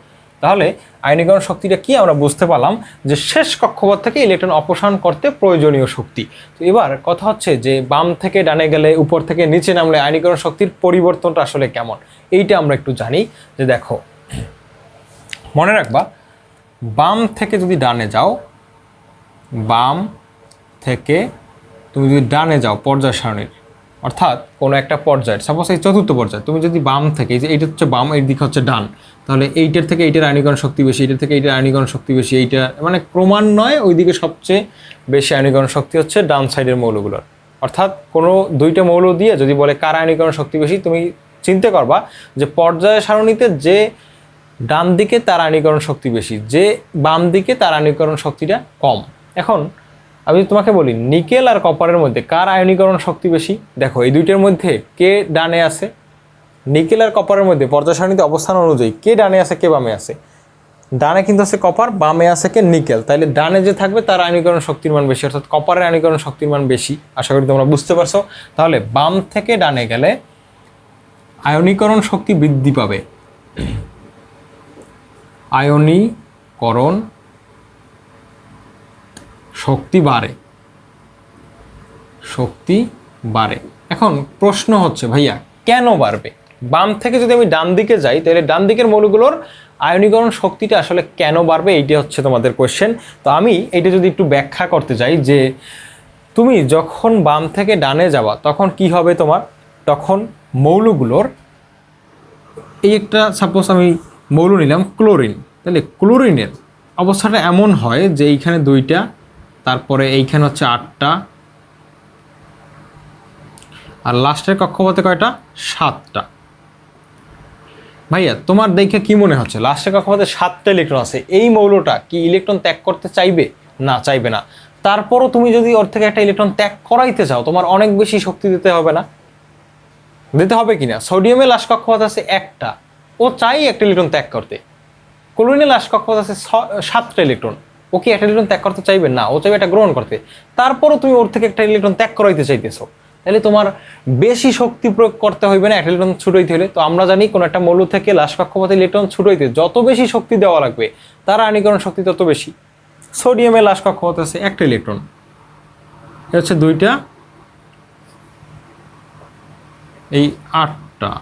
A: তাহলে আয়নীকরণ শক্তিটা কি আমরা বুঝতে পারলাম, যে শেষ কক্ষপথ থেকে ইলেকট্রন অপসারণ করতে প্রয়োজনীয় শক্তি। তো এবার কথা হচ্ছে যে বাম থেকে ডানে গেলে, উপর থেকে নিচে নামলে আয়নীকরণ শক্তির পরিবর্তনটা আসলে কেমন, এইটা আমরা একটু জানি। যে দেখো মনে রাখবা, বাম থেকে যদি ডানে যাও, বাম থেকে তুমি যদি ডানে যাও পর্যায় সারণীর, অর্থাৎ কোনো একটা পর্যায়, সাপোজ এই চতুর্থ পর্যায়, তুমি যদি বাম থেকে, এই যে এইটা হচ্ছে বাম, এই দিকে হচ্ছে ডান, তাহলে এইটার থেকে এইটার আয়নীকরণ শক্তি বেশি, এইটার থেকে এইটার আয়নীকরণ শক্তি বেশি, এইটা মানে ক্রমান্বয়ে ওইদিকে সবচেয়ে বেশি আয়নীকরণ শক্তি হচ্ছে ডান সাইডের মৌলগুলোর। অর্থাৎ কোনো দুইটা মৌল দিয়ে যদি বলে কার আয়নীকরণ শক্তি বেশি, তুমি চিন্তা করবা যে পর্যায় সারণীতে যে ডান দিকে তার আয়নীকরণ শক্তি বেশি, যে বাম দিকে তার আয়নীকরণ শক্তিটা কম। এখন আমি তোমাকে বলি নিকেল আর কপারের মধ্যে কার আয়নীকরণ শক্তি বেশি? দেখো এই দুইটার মধ্যে কে ডানে আছে? নিকেল আর কপারের মধ্যে পর্যায় সারণীতে অবস্থান অনুযায়ী কে ডানে আছে কে বামে আছে? ডানে কিন্তু আছে কপার, বামে আছে কে নিকেল। তাইলে ডানে যে থাকবে তার আয়নীকরণ শক্তির মান বেশি, অর্থাৎ কপারের আয়নীকরণ শক্তির মান বেশি। আশা করি তোমরা বুঝতে পারছো। তাহলে বাম থেকে ডানে গেলে আয়নীকরণ শক্তি বৃদ্ধি পাবে, আয়নীকরণ শক্তি বাড়ে, শক্তি বাড়ে। এখন প্রশ্ন হচ্ছে ভাইয়া কেন বাড়বে? বাম থেকে যদি আমি ডান দিকে যাই তাহলে ডান দিকের মৌলগুলোর আয়নীকরণ শক্তিটা আসলে কেন বাড়বে, এইটা হচ্ছে তোমাদের কোয়েশ্চেন। তো আমি এইটা যদি একটু ব্যাখ্যা করতে চাই যে তুমি যখন বাম থেকে ডানে যাবা তখন কি হবে তোমার, তখন মৌলগুলোর এই একটা সাপোজ আমি মৌল নিলাম ক্লোরিন, তাহলে ক্লোরিনের অবস্থাটা এমন হয় যে এইখানে 2টা, তারপরে এইখানে হচ্ছে 8টা, আর লাস্টের কক্ষপথে কয়টা? 7টা। ভাইয়া তোমার দেখে কি মনে হচ্ছে লাস্টের কক্ষপথে 7টা ইলেকট্রন আছে, এই মৌলটা কি ইলেকট্রন ত্যাগ করতে চাইবে? না, চাইবে না। তারপরও তুমি যদি ওর থেকে একটা ইলেকট্রন ত্যাগ করাইতে চাও তোমার অনেক বেশি শক্তি দিতে হবে না? দিতে হবে কিনা? সোডিয়ামের লাস্ট কক্ষপথ আছে 1টা, ও চাই একটা ইলেকট্রন ত্যাগ করতে। ক্লোরিনের লাস্ট কক্ষপথ আছে 7টা ইলেকট্রন, ও কি একটা ইলেকট্রন ত্যাগ করতে চাইবে? না, ও চাইবে এটা গ্রহণ করতে। তারপরও তুমি ওর থেকে একটা ইলেকট্রন ত্যাগ করাইতে চাইতেছো, তাহলে তোমার বেশি শক্তি প্রয়োগ করতে হইবে না একটা ইলেকট্রন ছুটাইতে হলে? তো আমরা জানি কোনো একটা মৌল থেকে লাস্ট কক্ষপথে ইলেকট্রন ছুটাইতে যত বেশি শক্তি দেওয়া লাগবে তার আয়নীকরণ শক্তি তত বেশি। সোডিয়ামের লাস্ট কক্ষপথ আছে 1টা ইলেকট্রন, এ হচ্ছে 2টা, এই 8টা,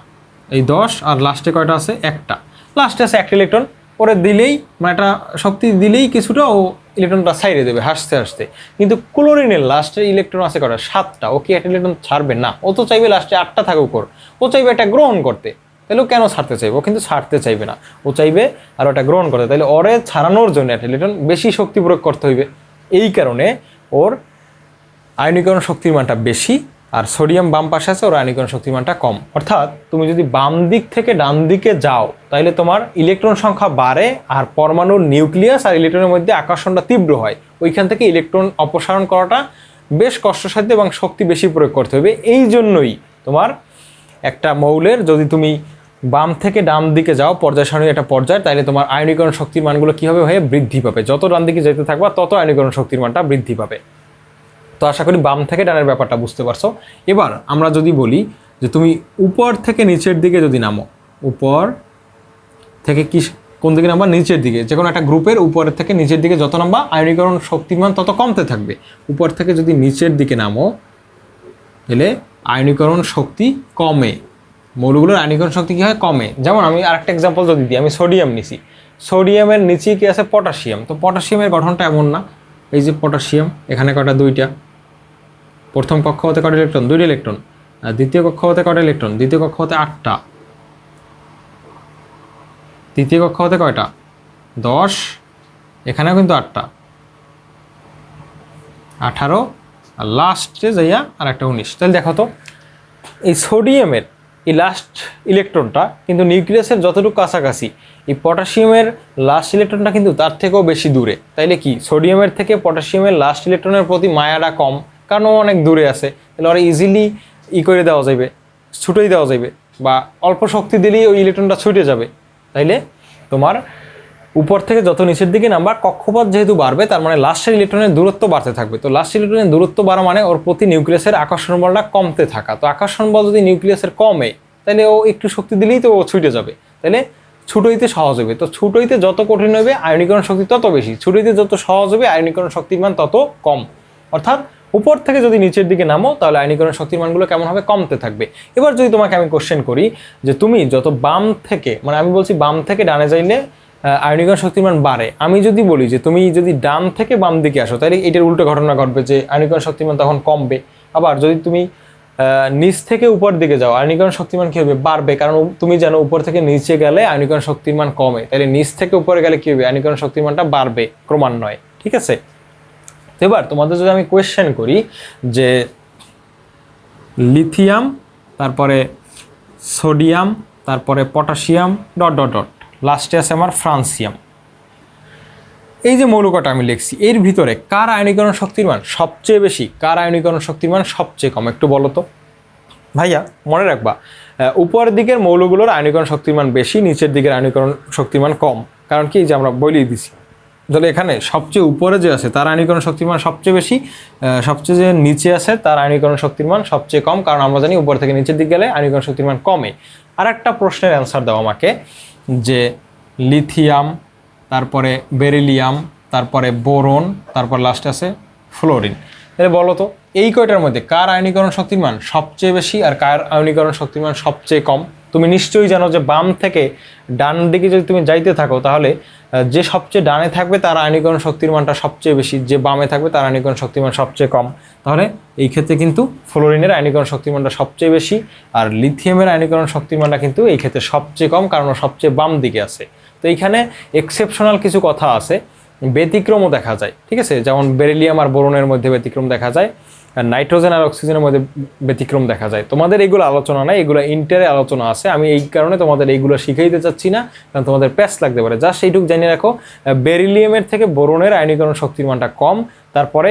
A: এই 10, আর লাস্টে কয়টা আছে? 1টা। লাস্টে আছে 1টা ইলেকট্রন, ওরে দিলেই মানে একটা শক্তি দিলেই কিছুটা ও ইলেকট্রনটা ছাইড়ে দেবে হাসতে হাসতে। কিন্তু ক্লোরিনের লাস্টে ইলেকট্রন আছে কয়টা? 7টা। ও কি একটা ইলেকট্রন ছাড়বে? না, ও তো চাইবে লাস্টে 8টা থাকুক ওর, ও চাইবে এটা গ্রহণ করতে। তাহলে ও কেন ছাড়তে চাইবে? ও কিন্তু ছাড়তে চাইবে না, ও চাইবে আর ওটা গ্রহণ করতে। তাহলে ওরে ছাড়ানোর জন্য একটা ইলেকট্রন বেশি শক্তি প্রয়োগ করতে হইবে, এই কারণে ওর আয়নীকরণ শক্তির মানটা বেশি। আর সোডিয়াম বাম পাশে আছে, ওর আয়নীকরণ শক্তির মানটা কম। অর্থাৎ তুমি যদি বাম দিক থেকে ডান দিকে যাও তাহলে তোমার ইলেকট্রন সংখ্যা বাড়ে, আর পরমাণুর নিউক্লিয়াস আর ইলেকট্রনের মধ্যে আকর্ষণটা তীব্র হয়। ওইখান থেকে ইলেকট্রন অপসারণ করাটা বেশ কষ্টসাধ্য এবং শক্তি বেশি প্রয়োগ করতে হবে। এই জন্যই তোমার একটা মৌলের যদি তুমি বাম থেকে ডান দিকে যাও পর্যায় সারণীর একটা পর্যায়, তাহলে তোমার আয়নীকরণ শক্তির মানগুলো কীভাবে হয়ে বৃদ্ধি পাবে? যত ডান দিকে যেতে থাকবা তত আয়নীকরণ শক্তির মানটা বৃদ্ধি পাবে। তো আশা করি বাম থেকে ডানের ব্যাপারটা বুঝতে পারছো। এবার আমরা যদি বলি যে তুমি উপর থেকে নিচের দিকে যদি নামো, উপর থেকে কি কোন দিকে নামবা? নিচের দিকে। যে কোনো একটা গ্রুপের উপরের থেকে নিচের দিকে যত নামবা আয়নীকরণ শক্তির মান তত কমতে থাকবে। উপর থেকে যদি নিচের দিকে নামো তাহলে আয়নীকরণ শক্তি কমে, মৌলগুলোর আয়নীকরণ শক্তি কী হয়? কমে। যেমন আমি আরেকটা এক্সাম্পল যদি দিই, আমি সোডিয়াম নিছি, সোডিয়ামের নিচে কি আছে? পটাশিয়াম। তো পটাশিয়ামের গঠনটা এমন না, এই যে পটাশিয়াম, এখানে কটা? 2টা। প্রথম কক্ষপথে কটা ইলেকট্রন? 2টা ইলেকট্রন। আর দ্বিতীয় কক্ষপথে কটা ইলেকট্রন? দ্বিতীয় কক্ষপথে 8টা। তৃতীয় কক্ষপথে কয়টা? 10, এখানেও কিন্তু 8টা, 18, আর লাস্টে যাইয়া আর একটা 19। তাহলে দেখো তো এই সোডিয়ামের এই লাস্ট ইলেকট্রনটা কিন্তু নিউক্লিয়াসের যতটুকু কাছাকাছি, এই পটাশিয়ামের লাস্ট ইলেকট্রনটা কিন্তু তার থেকেও বেশি দূরে। তাইলে কি সোডিয়ামের থেকে পটাশিয়ামের লাস্ট ইলেকট্রনের প্রতি মায়াটা কম, কারণ অনেক দূরে আছে। তাহলে ওরা ইজিলি করে দেওয়া যাবে, ছুটেই দেওয়া যাবে, বা অল্প শক্তি দিলেই ওই ইলেকট্রনটা ছুটে যাবে। তাইলে তোমার উপর থেকে যত নিচের দিকে নামবা কক্ষপথ যেহেতু বাড়বে, তার মানে লাস্টের ইলেকট্রনের দূরত্ব বাড়তে থাকবে। তো লাস্ট ইলেকট্রনের দূরত্ব বাড়া মানে ওর প্রতি নিউক্লিয়াসের আকর্ষণ বলটা কমতে থাকা। তো আকর্ষণ বল যদি নিউক্লিয়াসের কমে তাহলে ও একটু শক্তি দিলেই তো ও ছুটে যাবে, তাহলে ছুটোইতে সহজ হবে। তো ছুটোইতে যত কঠিন হবে আয়নীকরণ শক্তি তত বেশি, ছুটোইতে যত সহজ হবে আয়নীকরণ শক্তির মান তত কম। অর্থাৎ উপর থেকে যদি নিচের দিকে নামো তাহলে আয়নীকরণ শক্তির মানগুলো কেমন হবে? কমতে থাকবে। এবার যদি তোমাকে আমি কোশ্চেন করি যে তুমি যত বাম থেকে, মানে আমি বলছি বাম থেকে ডানে যাইলে আয়নীকরণ শক্তির মান বাড়ে, আমি যদি বলি যে তুমি যদি ডান থেকে বাম দিকে আসো তাহলে এটার উল্টো ঘটনা ঘটবে, যে আয়নীকরণ শক্তির মান তখন কমবে। আবার যদি তুমি নিচ থেকে উপর দিকে যাও আয়নীকরণ শক্তির মান কী হবে? বাড়বে, কারণ তুমি জানো উপর থেকে নিচে গেলে আয়নীকরণ শক্তির মান কমে, তাহলে নিচ থেকে উপরে গেলে কী হবে? আয়নীকরণ শক্তির মানটা বাড়বে ক্রমান্বয়ে। ঠিক আছে? এবার তোমাদের যদি আমি কোয়েশ্চেন করি যে লিথিয়াম, তারপরে সোডিয়াম, তারপরে পটাশিয়াম, ডট ডট ডট, লাস্টে আছে আমার ফ্রান্সিয়াম। এই যে মৌল কটা আমি লিখছি, এর ভিতরে কার আয়নীকরণ শক্তির মান সবচেয়ে বেশি, কার আয়নীকরণ শক্তির মান সবচেয়ে কম, একটু বলো তো ভাইয়া। মনে রাখবা, উপরের দিকের মৌলগুলোর আয়নীকরণ শক্তির মান বেশি, নিচের দিকের আয়নীকরণ শক্তির মান কম। কারণ কি, যে আমরা বলেই দিছি, তাহলে এখানে সবচেয়ে উপরে যে আছে তার আয়নীকরণ শক্তির মান সবচেয়ে বেশি, সবচেয়ে যে নিচে আছে তার আয়নীকরণ শক্তির মান সবচেয়ে কম। কারণ আমরা জানি উপর থেকে নিচের দিকে গেলে আয়নীকরণ শক্তির মান কমে। আর একটা প্রশ্নের অ্যান্সার দাও আমাকে, যে লিথিয়াম, তারপরে বেরিলিয়াম, তারপরে বোরন, তারপর লাস্টে আছে ফ্লোরিন। তাহলে বলো তো এই কয়টার মধ্যে কার আয়নীকরণ শক্তির মান সবচেয়ে বেশি আর কার আয়নীকরণ শক্তির মান সবচেয়ে কম? তুমি নিশ্চয়ই জানো যে বাম থেকে ডান দিকে যদি তুমি যাইতে থাকো, তাহলে যে সবচেয়ে ডানে থাকবে তার আয়নীকরণ শক্তির মানটা সবচেয়ে বেশি, যে বামে থাকবে তার আয়নীকরণ শক্তির মান সবচেয়ে কম। তাহলে এই ক্ষেত্রে কিন্তু ফ্লোরিনের আয়নীকরণ শক্তির মানটা সবচেয়ে বেশি, আর লিথিয়ামের আয়নীকরণ শক্তির মানটা কিন্তু এই ক্ষেত্রে সবচেয়ে কম, কারণ সবচেয়ে বাম দিকে আছে। তো এইখানে এক্সেপশনাল কিছু কথা আছে, ব্যতিক্রমও দেখা যায়, ঠিক আছে? যেমন বেরিলিয়াম আর বোরনের মধ্যে ব্যতিক্রম দেখা যায়, আর নাইট্রোজেন আর অক্সিজেনের মধ্যে ব্যতিক্রম দেখা যায়। তোমাদের এইগুলো আলোচনা নাই, এগুলো ইন্টারে আলোচনা আছে। আমি এই কারণে তোমাদের এইগুলো শিখাইতে চাচ্ছি না, কারণ তোমাদের প্যাচ লাগতে পারে। জাস্ট এইটুকু জানিয়ে রাখো, বেরিলিয়ামের থেকে বোরনের আয়নীকরণ শক্তির মানটা কম, তারপরে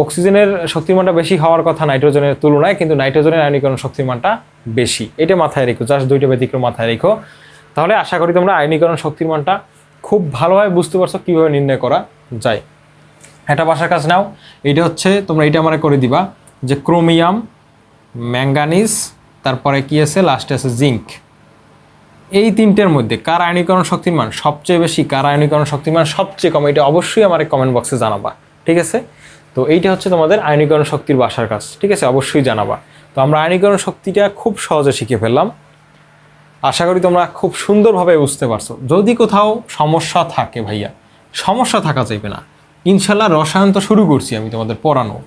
A: অক্সিজেনের শক্তির মানটা বেশি হওয়ার কথা নাইট্রোজেনের তুলনায়, কিন্তু নাইট্রোজেনের আয়নীকরণ শক্তির মানটা বেশি। এটা মাথায় রেখো, জাস্ট দুইটা ব্যতিক্রম মাথায় রেখো। তাহলে আশা করি তোমরা আয়নীকরণ শক্তির মানটা খুব ভালোভাবে বুঝতে পারছো কীভাবে নির্ণয় করা যায়। একটা বাসার কাজ নাও, এইটা হচ্ছে তোমরা এইটা আমার করে দিবা, যে ক্রোমিয়াম, ম্যাঙ্গানিজ, তারপরে কি আছে লাস্টে আছে জিঙ্ক। এই তিনটের মধ্যে কার আয়নীকরণ শক্তির মান সবচেয়ে বেশি, কার আয়নীকরণ শক্তির মান সবচেয়ে কম, এটা অবশ্যই আমার কমেন্ট বক্সে জানাবা, ঠিক আছে? তো এইটা হচ্ছে তোমাদের আয়নীকরণ শক্তির বাসার কাজ, ঠিক আছে? অবশ্যই জানাবা। তো আমরা আয়নীকরণ শক্তিটা খুব সহজে শিখে ফেললাম। আশা করি তোমরা খুব সুন্দরভাবে বুঝতে পারছো। যদি কোথাও সমস্যা থাকে ভাইয়া, সমস্যা থাকা চাইবে না, ইনশাল্লাহ রসায়ন তো শুরু করছি আমি তোমাদের পড়ানো,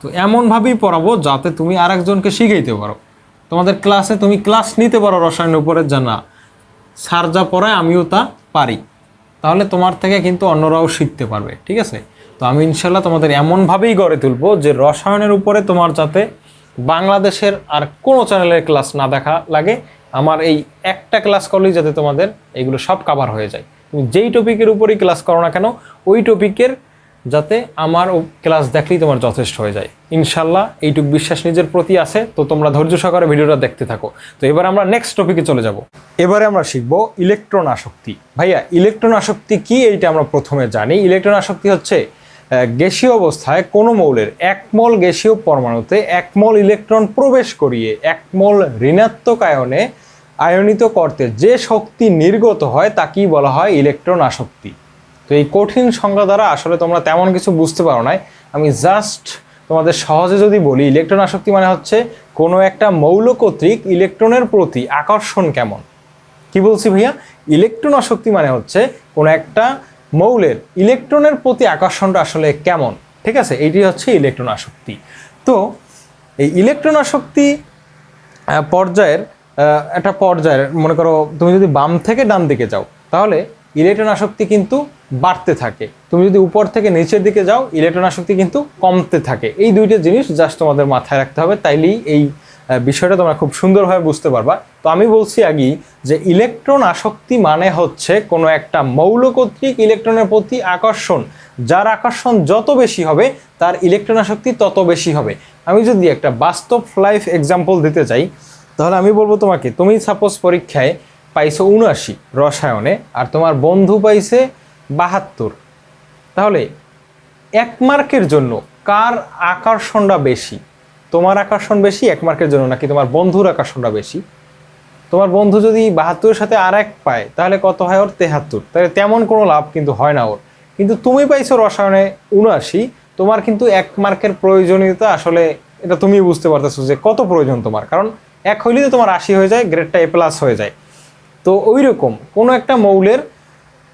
A: তো এমনভাবেই পড়াবো যাতে তুমি আরেকজনকে শিখাইতে পারো। তোমাদের ক্লাসে তুমি ক্লাস নিতে পারো রসায়নের উপরে, যা না স্যার যা পড়ায় আমিও তা পারি, তাহলে তোমার থেকে কিন্তু অন্যরাও শিখতে পারবে, ঠিক আছে? তো আমি ইনশাল্লাহ তোমাদের এমনভাবেই গড়ে তুলবো যে রসায়নের উপরে তোমার যাতে বাংলাদেশের আর কোনো চ্যানেলের ক্লাস না দেখা লাগে, আমার এই একটা ক্লাস করলেই যাতে তোমাদের এইগুলো সব কভার হয়ে যায়। তুমি যেই টপিকের উপরেই ক্লাস করো না কেন, ওই টপিকের যাতে আমার ক্লাস দেখলেই তোমার যথেষ্ট হয়ে যায় ইনশাল্লাহ। এইটুক বিশ্বাস নিজের প্রতি আছে। তো তোমরা ধৈর্য সহকারে ভিডিওটা দেখতে থাকো। তো এবার আমরা নেক্সট টপিকে চলে যাব। এবারে আমরা শিখবো ইলেকট্রন আসক্তি। ভাইয়া ইলেকট্রন আসক্তি কি, এইটা আমরা প্রথমে জানি। ইলেকট্রন আসক্তি হচ্ছে গ্যাসীয় অবস্থায় কোনো মৌলের 1 মল গ্যাসীয় পরমাণুতে 1 মল ইলেকট্রন প্রবেশ করিয়ে 1 মল ঋণাত্মক আয়নে আয়নিত করতে যে শক্তি নির্গত হয় তাকেই বলা হয় ইলেকট্রন আসক্তি। তো এই কঠিন সংজ্ঞা দ্বারা আসলে তোমরা তেমন কিছু বুঝতে পারো নাই, আমি জাস্ট তোমাদের সহজে যদি বলি, ইলেকট্রন আসক্তি মানে হচ্ছে কোনো একটা মৌল কর্তৃক ইলেকট্রনের প্রতি আকর্ষণ কেমন। কি বলছি ভাইয়া? ইলেকট্রন আসক্তি মানে হচ্ছে কোনো একটা মৌলের ইলেকট্রনের প্রতি আকর্ষণটা আসলে কেমন, ঠিক আছে? এইটি হচ্ছে ইলেকট্রন আসক্তি। তো এই ইলেকট্রন আসক্তি পর্যায়ের একটা পর্যায়ের, মনে করো তুমি যদি বাম থেকে ডান দিকে যাও তাহলে ইলেকট্রন আসক্তি কিন্তু বাড়তে থাকে, তুমি যদি উপর থেকে নিচের দিকে যাও ইলেকট্রন আসক্তি কিন্তু কমতে থাকে। এই দুইটা জিনিস জাস্ট তোমাদের মাথায় রাখতে হবে, তাইলেই এই বিষয়টা তোমরা খুব সুন্দরভাবে বুঝতে পারবা। তো আমি বলছি আগেই যে ইলেকট্রন আসক্তি মানে হচ্ছে কোনো একটা মৌল কর্তৃক ইলেকট্রনের প্রতি আকর্ষণ, যার আকর্ষণ যত বেশি হবে তার ইলেকট্রন আসক্তি তত বেশি হবে। আমি যদি একটা বাস্তব লাইফ এক্সাম্পল দিতে চাই, তাহলে আমি বলবো তোমাকে, তুমি সাপোজ পরীক্ষায় পাইছো 79 রসায়নে আর তোমার বন্ধু পাইছে 72, তাহলে 1 মার্কের জন্য কার আকর্ষণটা বেশি? তোমার আকর্ষণ বেশি 1 মার্কের জন্য, নাকি তোমার বন্ধুর আকর্ষণটা বেশি? তোমার বন্ধু যদি 72-এর সাথে আর 1 পায় তাহলে কত হয় ওর? 73। তাহলে তেমন কোনো লাভ কিন্তু হয় না ওর। কিন্তু তুমি পাইছো রসায়নে 79, তোমার কিন্তু 1 মার্কের প্রয়োজনীয়তা আসলে এটা তুমি বুঝতে পারতেছো যে কত প্রয়োজন তোমার, কারণ 1 হইলেই তো তোমার 80 হয়ে যায়, গ্রেডটা A+ হয়ে যায়। তো ওই রকম কোনো একটা মৌলের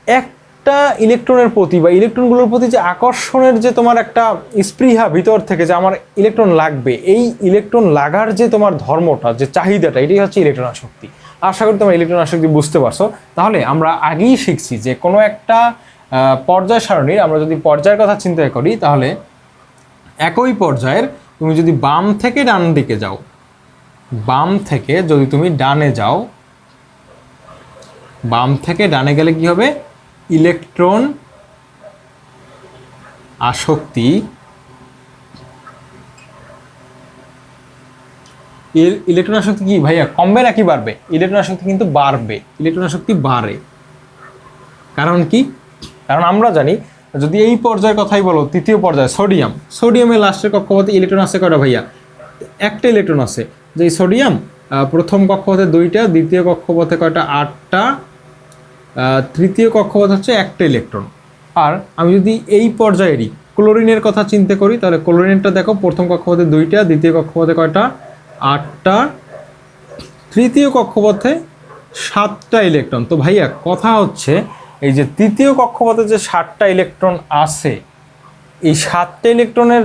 A: একটা ইলেকট্রনের প্রতি বা ইলেকট্রনগুলোর প্রতি যে আকর্ষণের যে তোমার একটা স্পৃহা ভিতর থেকে যে আমার ইলেকট্রন লাগবে, এই ইলেকট্রন লাগার যে তোমার ধর্মটা, যে চাহিদাটা, এটাই হচ্ছে ইলেকট্রন আসক্তি। আশা করি তোমার ইলেকট্রন আসক্তি বুঝতে পারছো। তাহলে আমরা আগেই শিখছি যে কোনো একটা পর্যায় সারণীর আমরা যদি পর্যায়ের কথা চিন্তা করি, তাহলে একই পর্যায়ের তুমি যদি বাম থেকে ডান দিকে যাও বাম থেকে যদি তুমি ডানে যাও, বাম থেকে ডানে গেলে কি হবে, ইলেকট্রন আসক্তি, ইলেকট্রন আসক্তি কি ভাইয়া কমবে নাকি বাড়বে? ইলেকট্রন আসক্তি কিন্তু বাড়বে, ইলেকট্রন আসক্তি বাড়ে। কারণ কি? কারণ আমরা জানি যদি এই পর্যায়ের কথাই বলো, তৃতীয় পর্যায়ে সোডিয়াম, সোডিয়ামের লাস্টের কক্ষপথে ইলেকট্রন আছে কয়টা ভাইয়া? একটা ইলেকট্রন আছে। যে সোডিয়াম প্রথম কক্ষপথে 2টা, দ্বিতীয় কক্ষপথে কয়টা? 8টা, তৃতীয় কক্ষপথ হচ্ছে একটা ইলেকট্রন। আর আমি যদি এই পর্যায়েরই ক্লোরিনের কথা চিন্তা করি, তাহলে ক্লোরিনটা দেখো প্রথম কক্ষপথে 2টা, দ্বিতীয় কক্ষপথে কয়টা? 8টা, তৃতীয় কক্ষপথে 7টা ইলেকট্রন। তো ভাইয়া কথা হচ্ছে এই যে তৃতীয় কক্ষপথে যে 7টা ইলেকট্রন আছে, এই 7টা ইলেকট্রনের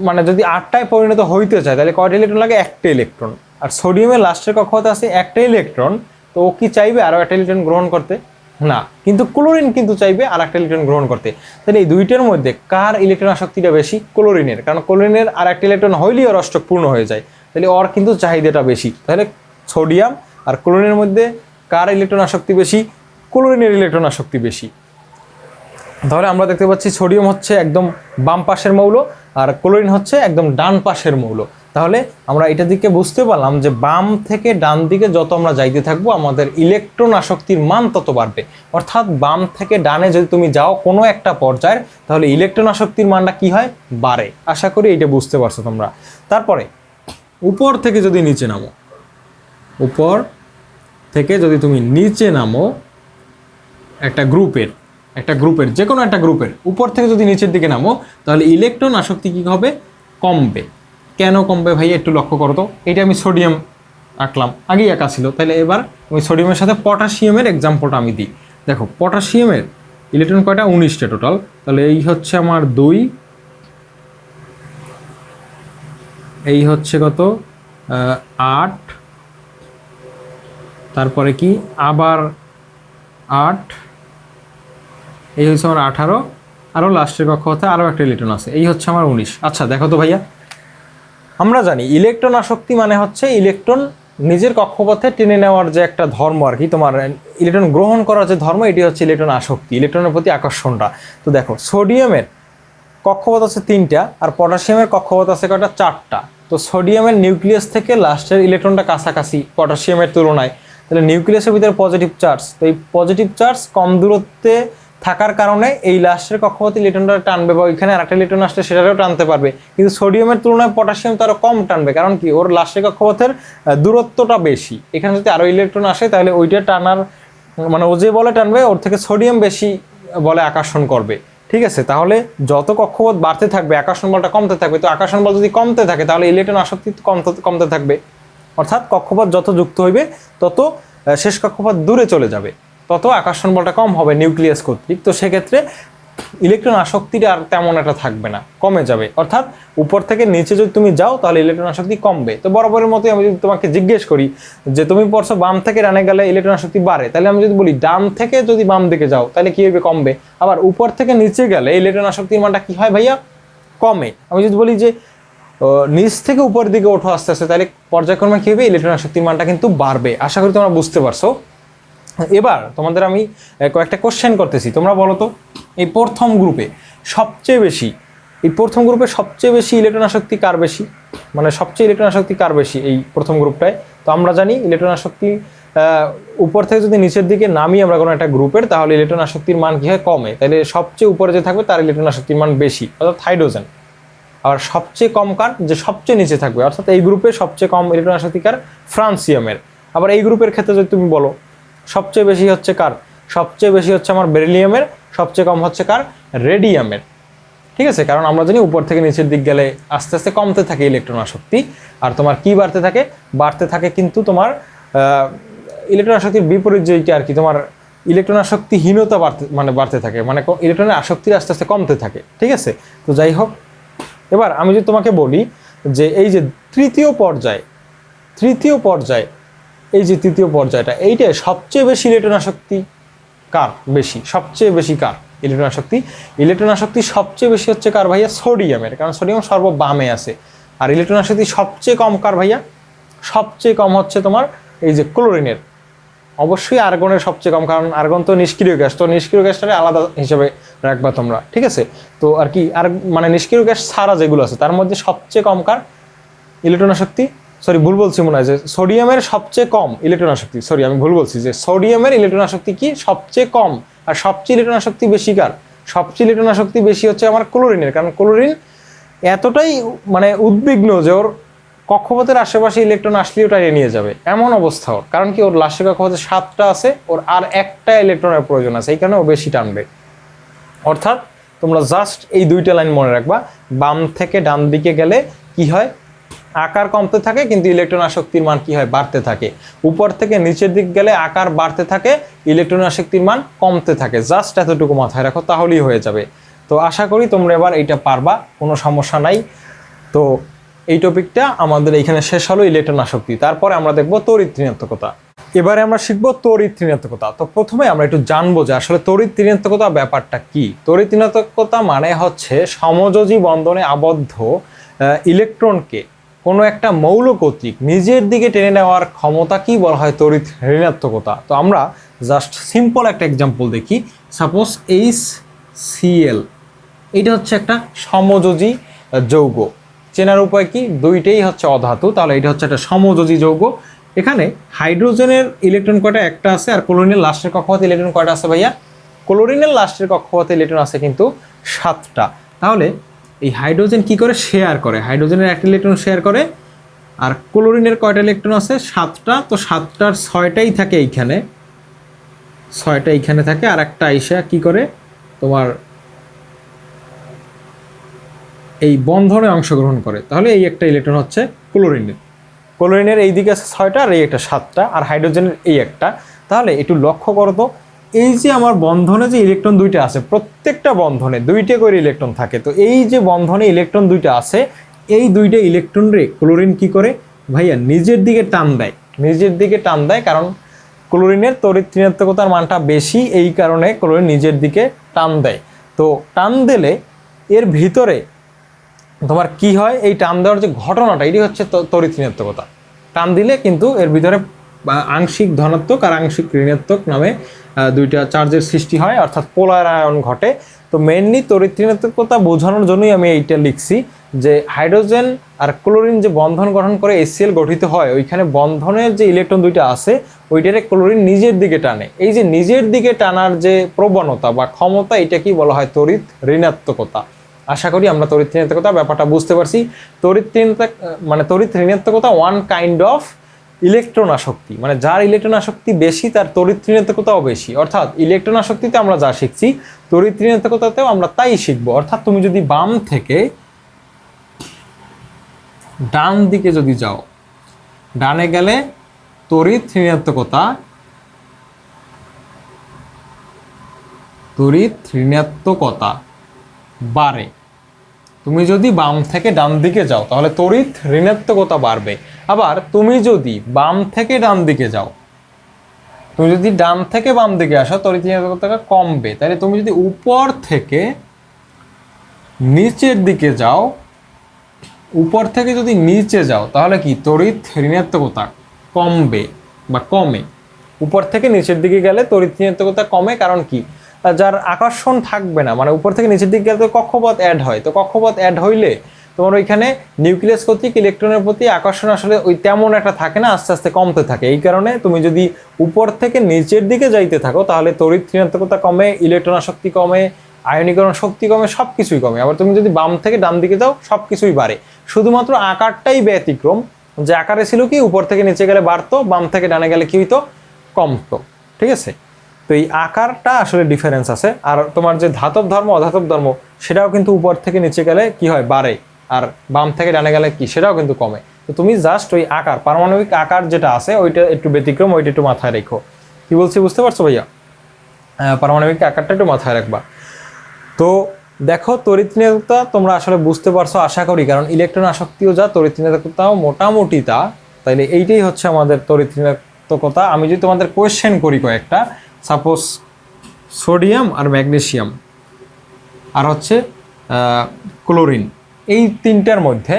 A: মানে যদি 8টায় পরিণত হইতে চায় তাহলে কয়টা ইলেকট্রন লাগে? একটা ইলেকট্রন। আর সোডিয়ামের লাস্টের কক্ষপথে আছে একটা ইলেকট্রন, তো ও কি চাইবে আরও একটা ইলেকট্রন গ্রহণ করতে? না, কিন্তু ক্লোরিন কিন্তু চাইবে আর একটা ইলেকট্রন গ্রহণ করতে। তাহলে এই দুইটার মধ্যে কার ইলেকট্রন আসক্তিটা বেশি? ক্লোরিনের। কারণ ক্লোরিনের আর একটা ইলেকট্রন হইলেই ওর অষ্টক পূর্ণ হয়ে যায়, তাহলে ওর কিন্তু চাহিদাটা বেশি। তাহলে সোডিয়াম আর ক্লোরিনের মধ্যে কার ইলেকট্রন আসক্তি বেশি? ক্লোরিনের ইলেকট্রন আসক্তি বেশি। তাহলে আমরা দেখতে পাচ্ছি সোডিয়াম হচ্ছে একদম বাম পাশের মৌল আর ক্লোরিন হচ্ছে একদম ডান পাশের মৌল। তাহলে আমরা এটা দিকে বুঝতে পারলাম যে বাম থেকে ডান দিকে যত আমরা যাইতে থাকবো আমাদের ইলেকট্রন আসক্তির মান তত বাড়বে। অর্থাৎ বাম থেকে ডানে যদি তুমি যাও কোনো একটা পর্যায়ের, তাহলে ইলেকট্রন আসক্তির মানটা কি হয়? বাড়ে। আশা করি এটা বুঝতে পারছো তোমরা। তারপরে উপর থেকে যদি নিচে নামো, উপর থেকে যদি তুমি নিচে নামো একটা গ্রুপের যে কোনো একটা গ্রুপের উপর থেকে যদি নিচের দিকে নামো, তাহলে ইলেকট্রন আসক্তি কী হবে? কমবে। কেন কমবে ভাই একটু লক্ষ্য করো তো। এটা আমি সোডিয়াম আঁকলাম, আগেই আঁকা ছিল, তাহলে এবার আমি সোডিয়ামের সাথে পটাশিয়ামের এক্সাম্পলটা আমি দিই। দেখো পটাশিয়ামের ইলেকট্রন কয়টা? 19টা টোটাল। তাহলে এই হচ্ছে আমার 2, এই হচ্ছে কত? 8, তারপরে কি আবার 8, এই হচ্ছে আমার 18, আরও লাস্টের কক্ষপথে আরও একটা ইলেকট্রন আছে, এই হচ্ছে আমার 19। আচ্ছা দেখো তো ভাইয়া, আমরা জানি ইলেকট্রন আসক্তি মানে হচ্ছে ইলেকট্রন নিজের কক্ষপথে টেনে নেওয়ার যে একটা ধর্ম আর কি, তোমার ইলেকট্রন গ্রহণ করার যে ধর্ম, এটি হচ্ছে ইলেকট্রন আসক্তি, ইলেকট্রনের প্রতি আকর্ষণটা। তো দেখো সোডিয়ামের কক্ষপথ আছে 3টা আর পটাশিয়ামের কক্ষপথ আছে কয়টা? 4টা। তো সোডিয়ামের নিউক্লিয়াস থেকে লাস্টের ইলেকট্রনটা কাছাকাছি পটাশিয়ামের তুলনায়, তাহলে নিউক্লিয়াসের ভিতরে পজিটিভ চার্জ, তো এই পজিটিভ চার্জ কম দূরত্বে থাকার কারণে এই লাস্টের কক্ষপথে ইলেকট্রনটা টানবে, বা ওইখানে আরেকটা ইলেকট্রন আসলে সেটাও টানতে পারবে। কিন্তু সোডিয়ামের তুলনায় পটাশিয়াম তো আরও কম টানবে, কারণ কি ওর লাস্টের কক্ষপথের দূরত্বটা বেশি। এখানে যদি আরও ইলেকট্রন আসে তাহলে ওইটা টানার মানে ও যে বলে টানবে ওর থেকে সোডিয়াম বেশি বলে আকর্ষণ করবে। ঠিক আছে, তাহলে যত কক্ষপথ বাড়তে থাকবে আকর্ষণ বলটা কমতে থাকবে। তো আকর্ষণ বল যদি কমতে থাকে তাহলে ইলেকট্রন আসক্তি কমতে থাকবে। অর্থাৎ কক্ষপথ যত যুক্ত হইবে তত শেষ কক্ষপথ দূরে চলে যাবে, তত আকর্ষণ বলটা কম হবে নিউক্লিয়াস কর্তৃক। তো সেক্ষেত্রে ইলেকট্রন আসক্তিটা আর তেমন একটা থাকবে না, কমে যাবে। অর্থাৎ উপর থেকে নিচে যদি তুমি যাও তাহলে ইলেকট্রন আসক্তি কমবে। তো বরাবরের মতোই আমি যদি তোমাকে জিজ্ঞেস করি যে তুমি পড়ছো বাম থেকে ডানে গেলে ইলেকট্রন আসক্তি বাড়ে, তাহলে আমি যদি বলি ডান থেকে যদি বাম দিকে যাও তাহলে কি হবে? কমবে। আবার উপর থেকে নিচে গেলে ইলেকট্রন আসক্তির মানটা কি হয় ভাইয়া? কমে। আমি যদি বলি যে নিচ থেকে উপরের দিকে ওঠো আস্তে আস্তে, তাহলে পর্যায়ক্রমে কী হবে? ইলেকট্রন আসক্তির মানটা কিন্তু বাড়বে। আশা করি তোমরা বুঝতে পারছো। এবার তোমাদের আমি কয়েকটা কোশ্চেন করতেছি, তোমরা বলো তো এই প্রথম গ্রুপে সবচেয়ে বেশি ইলেকট্রন আসক্তি কার বেশি? মানে সবচেয়ে ইলেকট্রন আসক্তি কার বেশি এই প্রথম গ্রুপটায়? তো আমরা জানি ইলেকট্রন আসক্তি উপর থেকে যদি নিচের দিকে নামি আমরা কোনো একটা গ্রুপের, তাহলে ইলেকট্রন আসক্তির মান কী হয়? কমে। তাহলে সবচেয়ে উপরে যে থাকবে তার ইলেকট্রন আসক্তির মান বেশি, অর্থাৎ হাইড্রোজেন। আর সবচেয়ে কম কার? যে সবচেয়ে নিচে থাকবে, অর্থাৎ এই গ্রুপে সবচেয়ে কম ইলেকট্রন আসক্তি কার? ফ্রান্সিয়ামের। আবার এই গ্রুপের ক্ষেত্রে যদি তুমি বলো সবচেয়ে বেশি হচ্ছে কার? সবচেয়ে বেশি হচ্ছে আমার বেরিলিয়ামের, সবচেয়ে কম হচ্ছে কার? রেডিয়ামের। ঠিক আছে, কারণ আমরা জানি উপর থেকে নিচের দিক গেলে আস্তে আস্তে কমতে থাকে ইলেকট্রন আসক্তি। আর তোমার কি বাড়তে থাকে? বাড়তে থাকে কিন্তু তোমার ইলেকট্রন আসক্তির বিপরীত যেটা আর কি, তোমার ইলেকট্রন আসক্তিহীনতা বাড়তে থাকে, মানে ইলেকট্রনের আসক্তির আস্তে আস্তে কমতে থাকে। ঠিক আছে, তো যাই হোক, এবার আমি যদি তোমাকে বলি যে এই যে তৃতীয় পর্যায় এই যে তৃতীয় পর্যায়টা, এইটাই সবচেয়ে বেশি ইলেকট্রন আসক্তি কার বেশি? সবচেয়ে বেশি কার ইলেকট্রন আসক্তি সবচেয়ে বেশি হচ্ছে কার ভাইয়া? সোডিয়ামের, কারণ সোডিয়াম সর্ববামে আছে। আর ইলেকট্রন আসক্তি সবচেয়ে কম কার ভাইয়া? সবচেয়ে কম হচ্ছে তোমার এই যে ক্লোরিনের। অবশ্যই আর্গনের সবচেয়ে কম, কারণ আর্গন তো নিষ্ক্রিয় গ্যাস, তো নিষ্ক্রিয় গ্যাসটাকে আলাদা হিসেবে রাখবা তোমরা, ঠিক আছে। তো আর কি আর মানে নিষ্ক্রিয় গ্যাস ছাড়া যেগুলো আছে তার মধ্যে সবচেয়ে কম কার ইলেকট্রন আসক্তি, সরি ভুল বলছি মনে হয় যে সোডিয়ামের সবচেয়ে কম ইলেকট্রন আসক্তি, সরি আমি ভুল বলছি যে সোডিয়ামের ইলেকট্রন আসক্তি কি সবচেয়ে কম, আর সবচেয়ে ইলেকট্রন আসক্তি বেশি কার, সবচেয়ে ইলেকট্রন আসক্তি বেশি হচ্ছে আমার ক্লোরিনের। কারণ ক্লোরিন এতটাই মানে উদ্বিগ্ন যে ওর কক্ষপথের আশেপাশে ইলেকট্রন আসলেও ওটা নিয়ে যাবে এমন অবস্থা ওর, কারণ কি ওর লাস্টের কক্ষপথে 7টা আছে, ওর আর একটা ইলেকট্রনের প্রয়োজন আছে, এই কারণে ও বেশি টানবে। অর্থাৎ তোমরা জাস্ট এই 2টা লাইন মনে রাখবা, বাম থেকে ডান দিকে গেলে কি হয়, আকার কমতে থাকে কিন্তু ইলেকট্রন আসক্তির মান কি হয়, বাড়তে থাকে। উপর থেকে নিচের দিক গেলে আকার বাড়তে থাকে, ইলেকট্রন আসক্তির মান কমতে থাকে। জাস্ট এতটুকু মাথায় রাখো, তাহলেই হয়ে যাবে। তো আশা করি তোমরা এবার এইটা পারবা, কোনো সমস্যা নাই। তো এই টপিকটা আমাদের এইখানে শেষ হলো ইলেকট্রন আসক্তি। তারপরে আমরা দেখব তড়িৎ ঋণাত্মকতা। এবারে আমরা শিখব তড়িৎ ঋণাত্মকতা। তো প্রথমে আমরা একটু জানবো যে আসলে তড়িৎ ঋণাত্মকতা ব্যাপারটা কি। তড়িৎ ঋণাত্মকতা মানে হচ্ছে সমযোজী বন্ধনে আবদ্ধ ইলেকট্রনকে কোনো একটা মৌল কর্তৃক নিজের দিকে টেনে নেওয়ার ক্ষমতা কি বলা হয়, তড়িৎ ঋণাত্মকতা। তো আমরা জাস্ট সিম্পল একটা এক্সাম্পল দেখি। সাপোজ HCl, এটা হচ্ছে একটা সমযোজী যৌগ। চেনার উপায় কি, দুইটাই হচ্ছে অধাতু, তাহলে এটা হচ্ছে একটা সমযোজী যৌগ। এখানে হাইড্রোজেনের ইলেকট্রন কয়টা, একটা আছে, আর ক্লোরিনের লাস্টের কক্ষপথে ইলেকট্রন কয়টা আছে ভাইয়া, ক্লোরিনের লাস্টের কক্ষপথে ইলেকট্রন আছে কিন্তু 7টা। তাহলে এই হাইড্রোজেন কি করে শেয়ার করে, হাইড্রোজেনের একটা ইলেকট্রন শেয়ার করে, আর ক্লোরিনের কয়টা ইলেকট্রন আছে, 7টা। তো 7টার 6টাই থাকে এইখানে, 6টা এইখানে থাকে, আর একটা আইসা কি করে তোমার এই বন্ধনে অংশগ্রহণ করে। তাহলে এই একটা ইলেকট্রন হচ্ছে ক্লোরিনের এই দিকে আছে 6টা, আর এই একটা 7টা, আর হাইড্রোজেনের এই একটা। তাহলে একটু লক্ষ্য করো তো, এই যে আমার বন্ধনে যে ইলেকট্রন 2টা আছে, প্রত্যেকটা বন্ধনে 2টা করে ইলেকট্রন থাকে। তো এই যে বন্ধনে ইলেকট্রন 2টা আছে, এই 2টা ইলেকট্রন রে ক্লোরিন কি করে ভাইয়া, নিজের দিকে টান দেয়, নিজের দিকে টান দেয়। কারণ ক্লোরিনের তড়িৎ ঋণাত্মকতার মানটা বেশি, এই কারণে ক্লোরিন নিজের দিকে টান দেয়। তো টান দিলে এর ভিতরে তোমার কি হয়, এই টান দেওয়ার যে ঘটনাটা, এটি হচ্ছে তড়িৎ ঋণাত্মকতা। টান দিলে কিন্তু এর ভিতরে আংশিক ধনাত্মক আর আংশিক ঋণাত্মক নামে 2টা চার্জের সৃষ্টি হয়, অর্থাৎ পোলারায়ন ঘটে। তো মেইনলি তড়িৎ ঋণাত্মকতা বোঝানোর জন্যই আমি এইটা লিখছি যে হাইড্রোজেন আর ক্লোরিন যে বন্ধন গঠন করে HCl গঠিত হয়, ওইখানে বন্ধনের যে ইলেকট্রন 2টা আছে ওইটারে ক্লোরিন নিজের দিকে টানে। এই যে নিজের দিকে টানার যে প্রবণতা বা ক্ষমতা, এটা কি বলা হয়, তড়িৎ ঋণাত্মকতা। আশা করি আমরা তড়িৎ ঋণাত্মকতা ব্যাপারটা বুঝতে পারছি। তড়িৎ ঋণাত্মকতা ওয়ান কাইন্ড অফ ইলেকট্রন আসক্তি, মানে যার ইলেকট্রন আসক্তি বেশি তার তড়িৎ ঋণাত্মকতাও বেশি। অর্থাৎ ইলেকট্রন আসক্তিতে আমরা যা শিখছি, তড়িৎ ঋণাত্মকতাতেও আমরা তাই শিখবো। অর্থাৎ তুমি যদি বাম থেকে ডান দিকে যদি যাও, ডানে গেলে তড়িৎ ঋণাত্মকতা বাড়ে। তুমি যদি বাম থেকে ডান দিকে যাও তাহলে তড়িৎ ঋণাত্মকতা বাড়বে। আবার তুমি যদি বাম থেকে ডান দিকে যাও, তুমি যদি ডান থেকে বাম দিকে আসো, তড়িৎ ঋণাত্মকতা কমবে। তাহলে তুমি যদি উপর থেকে নিচের দিকে যাও, উপর থেকে যদি নিচে যাও তাহলে কি তড়িৎ ঋণাত্মকতা কমবে বা কমে। উপর থেকে নিচের দিকে গেলে তড়িৎ ঋণাত্মকতা কমে, কারণ কি, যার আকর্ষণ থাকবে না, মানে উপর থেকে নিচের দিকে গেলে তো কক্ষপথ অ্যাড হয়। তো কক্ষপথ অ্যাড হইলে তোমার ওইখানে নিউক্লিয়াস কর্তৃক ইলেকট্রনের প্রতি আকর্ষণ আসলে ওই তেমন একটা থাকে না, আস্তে আস্তে কমতে থাকে। এই কারণে তুমি যদি উপর থেকে নিচের দিকে যাইতে থাকো তাহলে তড়িৎ ঋণাত্মকতা কমে, ইলেকট্রন আসক্তি কমে, আয়নীকরণ শক্তি কমে, সব কিছুই কমে। আবার তুমি যদি বাম থেকে ডান দিকে যাও সব কিছুই বাড়ে, শুধুমাত্র আকারটাই ব্যতিক্রম। যে আকারে ছিল কি, উপর থেকে নিচে গেলে বাড়তো, বাম থেকে ডানে গেলে কি হইতো, কমতো। ঠিক আছে, তো এই আকারটা আসলে ডিফারেন্স আছে। আর তোমার যে ধাতব ধর্ম অধাতব ধর্ম, সেটাও কিন্তু উপর থেকে নিচে গেলে কি হয়, বাড়ে, আর বাম থেকে ডানে গেলে কি, সেটাও কিন্তু কমে। তো তুমি জাস্ট ওই আকার, পারমাণবিক আকার যেটা আছে ওইটা একটু ব্যতিক্রম, ওইটা একটু মাথায় রেখো। কি বলছি বুঝতে পারছো ভাইয়া? পারমাণবিক আকারটা একটু মাথায় রাখবা। তো দেখো, তড়িৎ ঋণাত্মকতা তোমরা আসলে বুঝতে পারছো আশা করি, কারণ ইলেকট্রন আসক্তিও যা, তড়িৎ ঋণাত্মকতাও মোটামুটি তা। তাইলে এইটাই হচ্ছে আমাদের তড়িৎ ঋণাত্মকতা। আমি যদি তোমাদের কোয়েশ্চেন করি কয়েকটা, সাপোজ সোডিয়াম আর ম্যাগনেসিয়াম আর হচ্ছে ক্লোরিন, এই তিনটার মধ্যে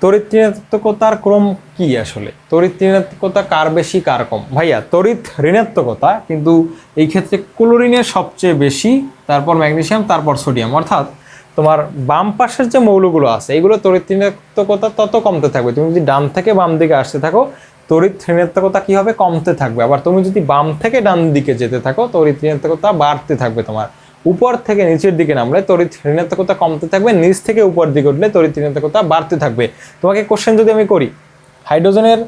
A: তড়িৎ ঋণাত্মকতার ক্রম কি আসলে? তড়িৎ ঋণাত্মকতা কার বেশি কার কম? ভাইয়া তড়িৎ ঋণাত্মকতা কিন্তু এই ক্ষেত্রে ক্লোরিনের সবচেয়ে বেশি, তারপর ম্যাগনেসিয়াম, তারপর সোডিয়াম। অর্থাৎ তোমার বাম পাশের যে মৌলগুলো আছে এগুলো তড়িৎ ঋণাত্মকতা তত কমতে থাকবে। তুমি যদি ডান থেকে বাম দিকে আসতে থাকো তড়িৎ ঋণাত্মকতা কি হবে? কমতে থাকবে। আবার তুমি যদি বাম থেকে ডান দিকে যেতে থাকো তড়িৎ ঋণাত্মকতা বাড়তে থাকবে। তোমার উপর থেকে নিচের দিকে নামলে তড়িৎ ঋণাত্মকতা কমতে থাকবে, নিচ থেকে উপর দিকে উঠলে তড়িৎ ঋণাত্মকতা বাড়তে থাকবে। তোমাকে কোশ্চেন যদি আমি করি, হাইড্রোজেনের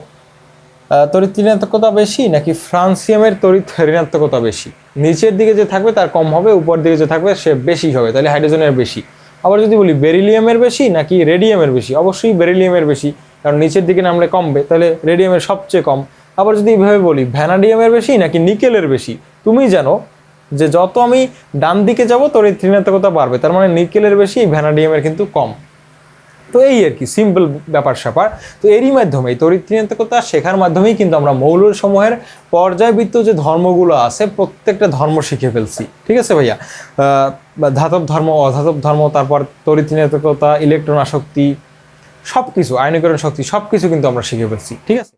A: তড়িৎ ঋণাত্মকতা বেশি নাকি ফ্রান্সিয়ামের তড়িৎ ঋণাত্মকতা বেশি? নিচের দিকে যে থাকবে তার কম হবে, উপর দিকে যে থাকবে সে বেশি হবে, তাহলে হাইড্রোজেনের বেশি। আবার যদি বলি বেরিলিয়ামের বেশি নাকি রেডিয়ামের বেশি, অবশ্যই বেরিলিয়ামের বেশি, কারণ নিচের দিকে নামলে কমবে, তাহলে রেডিয়ামের সবচেয়ে কম। আবার যদি এইভাবে বলি ভ্যানাডিয়ামের বেশি নাকি নিকেলের বেশি, তুমি জানো যে যত আমি ডান দিকে যাব তড়িৎ ঋণাত্মকতা বাড়বে, তার মানে নিকেলের বেশি, ভ্যানাডিয়ামের কিন্তু কম। তো এই আর কি সিম্পল ব্যাপার স্যাপার। তো এরই মাধ্যমে তড়িৎ ঋণাত্মকতা শেখার মাধ্যমেই কিন্তু আমরা মৌলসমূহের পর্যায়বৃত্ত যে ধর্মগুলো আছে প্রত্যেকটা ধর্ম শিখে ফেলছি। ঠিক আছে ভাইয়া? ধাতব ধর্ম, অধাতব ধর্ম, তারপর তড়িৎ ঋণাত্মকতা, ইলেকট্রন আসক্তি, সব কিছু, আয়নীকরণ শক্তি, সব কিছু কিন্তু আমরা শিখে ফেলছি। ঠিক আছে।